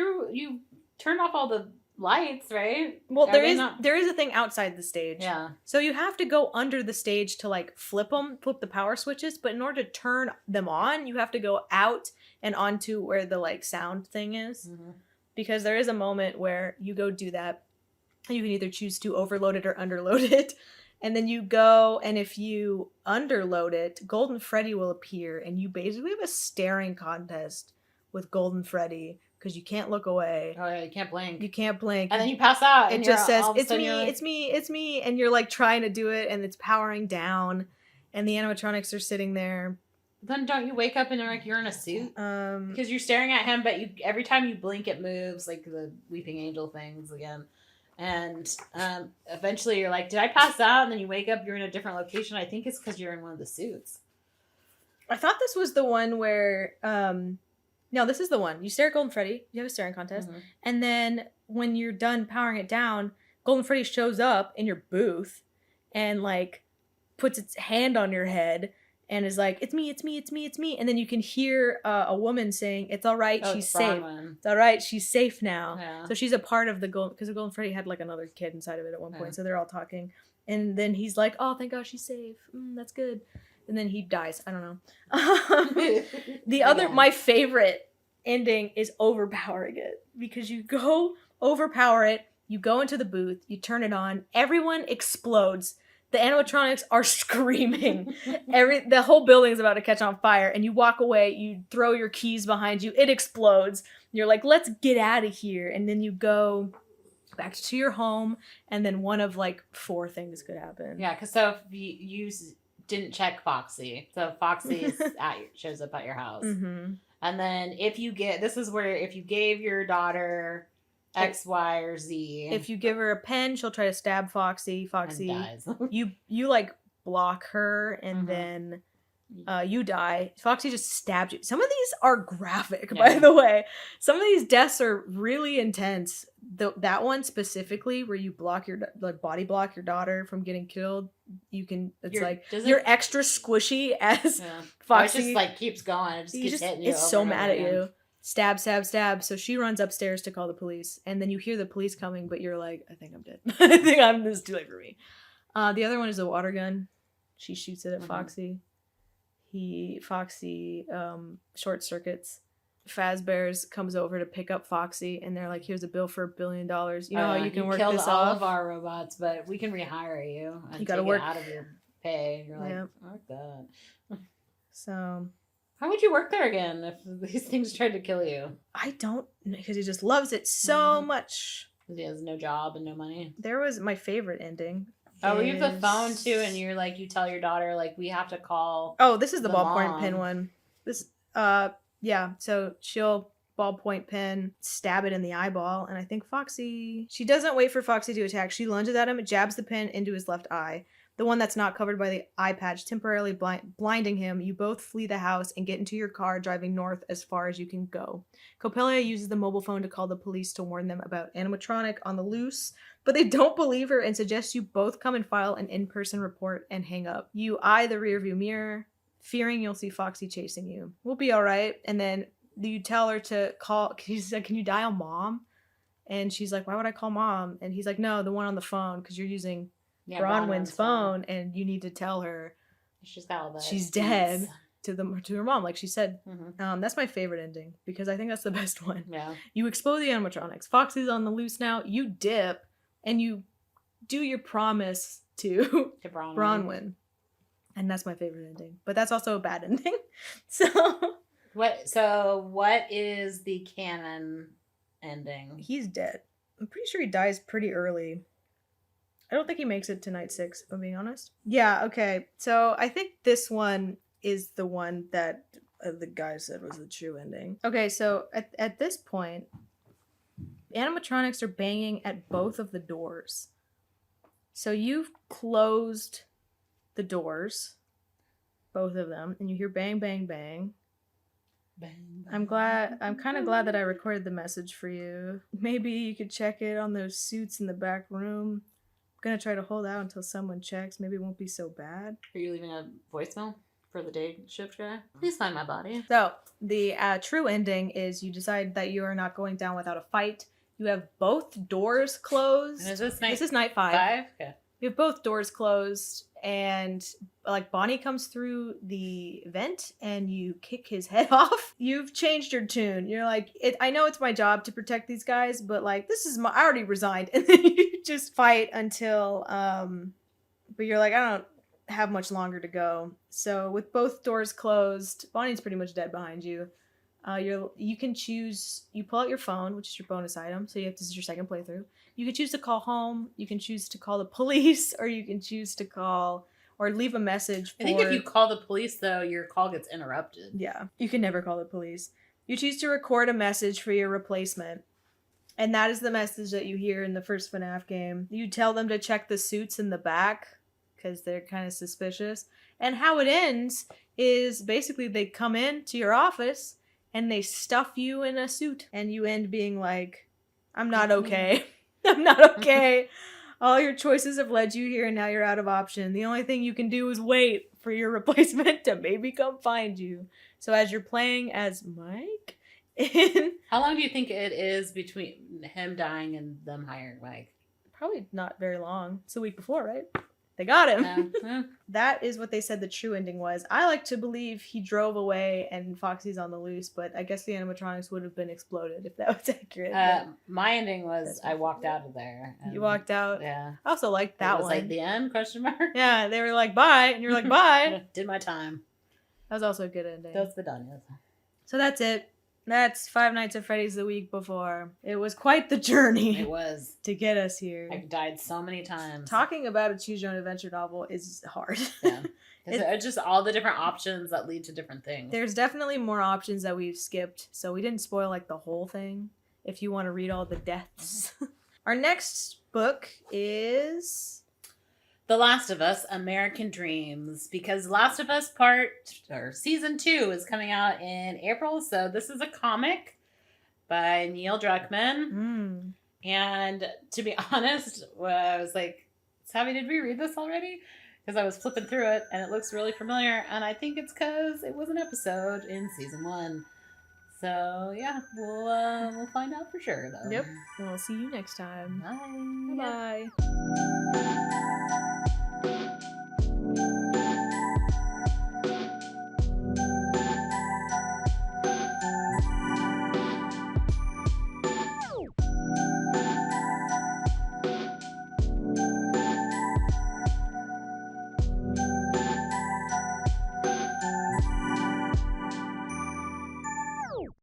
S2: turned off all the lights, right?
S1: Well, there is a thing outside the stage.
S2: Yeah.
S1: So you have to go under the stage to like flip the power switches. But in order to turn them on, you have to go out and onto where the like sound thing is, because there is a moment where you go do that. You can either choose to overload it or underload it. And then you go, and if you underload it, Golden Freddy will appear, and you basically have a staring contest with Golden Freddy, because you can't look away.
S2: Oh, yeah, you can't blink.
S1: You can't blink.
S2: And then you pass out.
S1: It just says, it's me, it's me, it's me. And you're like trying to do it, and it's powering down, and the animatronics are sitting there.
S2: Then don't you wake up and you're in a suit? Because you're staring at him, but every time you blink, it moves, like the Weeping Angel things again. And eventually you're like, did I pass out? And then you wake up, you're in a different location. I think it's because you're in one of the suits.
S1: I thought this was the one where... no, this is the one. You stare at Golden Freddy. You have a staring contest. And then when you're done powering it down, Golden Freddy shows up in your booth and like puts its hand on your head and is like, it's me, it's me, it's me, it's me. And then you can hear a woman saying, it's all right, she's safe. It's all right, she's safe now. Yeah. So she's a part of the Golden... Because the Golden Freddy had like another kid inside of it at one point. So they're all talking. And then he's like, oh, thank God she's safe. That's good. And then he dies. I don't know. My favorite ending is overpowering it. Because you go overpower it, you go into the booth, you turn it on, everyone explodes. The animatronics are screaming. The whole building's about to catch on fire, and you walk away, you throw your keys behind you, it explodes. You're like, let's get out of here. And then you go back to your home, and then one of like 4 things could happen.
S2: Yeah, because so if you didn't check Foxy, so Foxy shows up at your house. And then if you gave your daughter X, Y, or Z.
S1: If you give her a pen, she'll try to stab Foxy. Foxy
S2: dies.
S1: you like block her, and then you die. Foxy just stabs you. Some of these are graphic, by the way. Some of these deaths are really intense. That one specifically, where you body block your daughter from getting killed. You're extra squishy as Foxy.
S2: It just like keeps going. It just keeps hitting you.
S1: It's so mad at you. Stab, stab, stab. So she runs upstairs to call the police, and then you hear the police coming, but you're like, I think I'm dead. I think this is too late for me. The other one is a water gun. She shoots it at Foxy. Foxy short circuits. Fazbear's comes over to pick up Foxy, and they're like, here's a bill for $1 billion. You know how you can work
S2: killed
S1: this
S2: all
S1: off?
S2: of our robots, but we can rehire you and
S1: You gotta
S2: take
S1: work
S2: it out of your pay. You're like, fuck that.
S1: So
S2: how would you work there again if these things tried to kill you?
S1: I don't, because he just loves it so much.
S2: He has no job and no money.
S1: There was my favorite ending.
S2: Oh, you have the phone too, and you're like, you tell your daughter, like, we have to call.
S1: Oh, this is the ballpoint
S2: mom.
S1: pen one. This, yeah. So she'll ballpoint pen, stab it in the eyeball, and I think Foxy. She doesn't wait for Foxy to attack. She lunges at him, jabs the pen into his left eye. The one that's not covered by the eye patch, temporarily blinding him. You both flee the house and get into your car, driving north as far as you can go. Coppelia uses the mobile phone to call the police to warn them about animatronic on the loose, but they don't believe her and suggest you both come and file an in-person report and hang up. You eye the rearview mirror, fearing you'll see Foxy chasing you. We'll be all right. And then you tell her to call. He's like, can you dial mom? And she's like, why would I call mom? And he's like, no, the one on the phone, because you're using Bronwyn's phone, and you need to tell her
S2: she's got all that.
S1: She's dead to her mom, like she said. That's my favorite ending because I think that's the best one.
S2: Yeah.
S1: You expose the animatronics. Foxy's on the loose now. You dip and you do your promise to Bronwyn. And that's my favorite ending. But that's also a bad ending. So
S2: what is the canon ending?
S1: He's dead. I'm pretty sure he dies pretty early. I don't think he makes it to night 6, if I'm being honest. Yeah, okay. So I think this one is the one that the guy said was the true ending. Okay, so at this point, animatronics are banging at both of the doors. So you've closed the doors, both of them, and you hear bang, bang, bang.
S2: Bang,
S1: I'm kind of glad that I recorded the message for you. Maybe you could check it on those suits in the back room. Gonna try to hold out until someone checks. Maybe it won't be so bad.
S2: Are you leaving a voicemail for the day shift guy? Please find my body.
S1: So the true ending is you decide that you are not going down without a fight. You have both doors closed.
S2: And is this night?
S1: This is night 5.
S2: 5? Okay.
S1: You have both doors closed, and like Bonnie comes through the vent, and you kick his head off. You've changed your tune. You're like, I know it's my job to protect these guys, but like I already resigned, and then you just fight until but you're like, I don't have much longer to go. So with both doors closed, Bonnie's pretty much dead behind you. You can choose. You pull out your phone, which is your bonus item. So this is your second playthrough. You can choose to call home. You can choose to call the police, or you can choose to call or leave a message.
S2: I think if you call the police, though, your call gets interrupted.
S1: Yeah, you can never call the police. You choose to record a message for your replacement, and that is the message that you hear in the first FNAF game. You tell them to check the suits in the back because they're kind of suspicious. And how it ends is basically they come in to your office and they stuff you in a suit, and you end being like, I'm not okay. I'm not okay. All your choices have led you here, and now you're out of option. The only thing you can do is wait for your replacement to maybe come find you. So as you're playing as Mike,
S2: how long do you think it is between him dying and them hiring Mike?
S1: Probably not very long. It's the week before, right? They got him.
S2: Yeah.
S1: That is what they said the true ending was. I like to believe he drove away and Foxy's on the loose, but I guess the animatronics would have been exploded if that was accurate.
S2: My ending was I walked out of there.
S1: You walked out?
S2: Yeah.
S1: I also liked that one.
S2: It was like the end, question mark?
S1: Yeah, they were like, bye, and you're like, bye.
S2: Did my time.
S1: That was also a good ending.
S2: That's the done.
S1: So that's it. That's Five Nights at Freddy's the week before. It was quite the journey.
S2: It was.
S1: To get us here.
S2: I died so many times.
S1: Talking about a choose your own adventure novel is hard.
S2: Yeah. It's just all the different options that lead to different things.
S1: There's definitely more options that we've skipped, so we didn't spoil like the whole thing if you want to read all the deaths. Our next book is
S2: The Last of Us, American Dreams, because Last of Us season 2 is coming out in April. So this is a comic by Neil Druckmann. And to be honest, I was like, Savvy, did we read this already? Because I was flipping through it and it looks really familiar. And I think it's because it was an episode in season 1. So yeah, we'll find out for sure though.
S1: Yep. And I'll see you next time.
S2: Bye.
S1: Bye.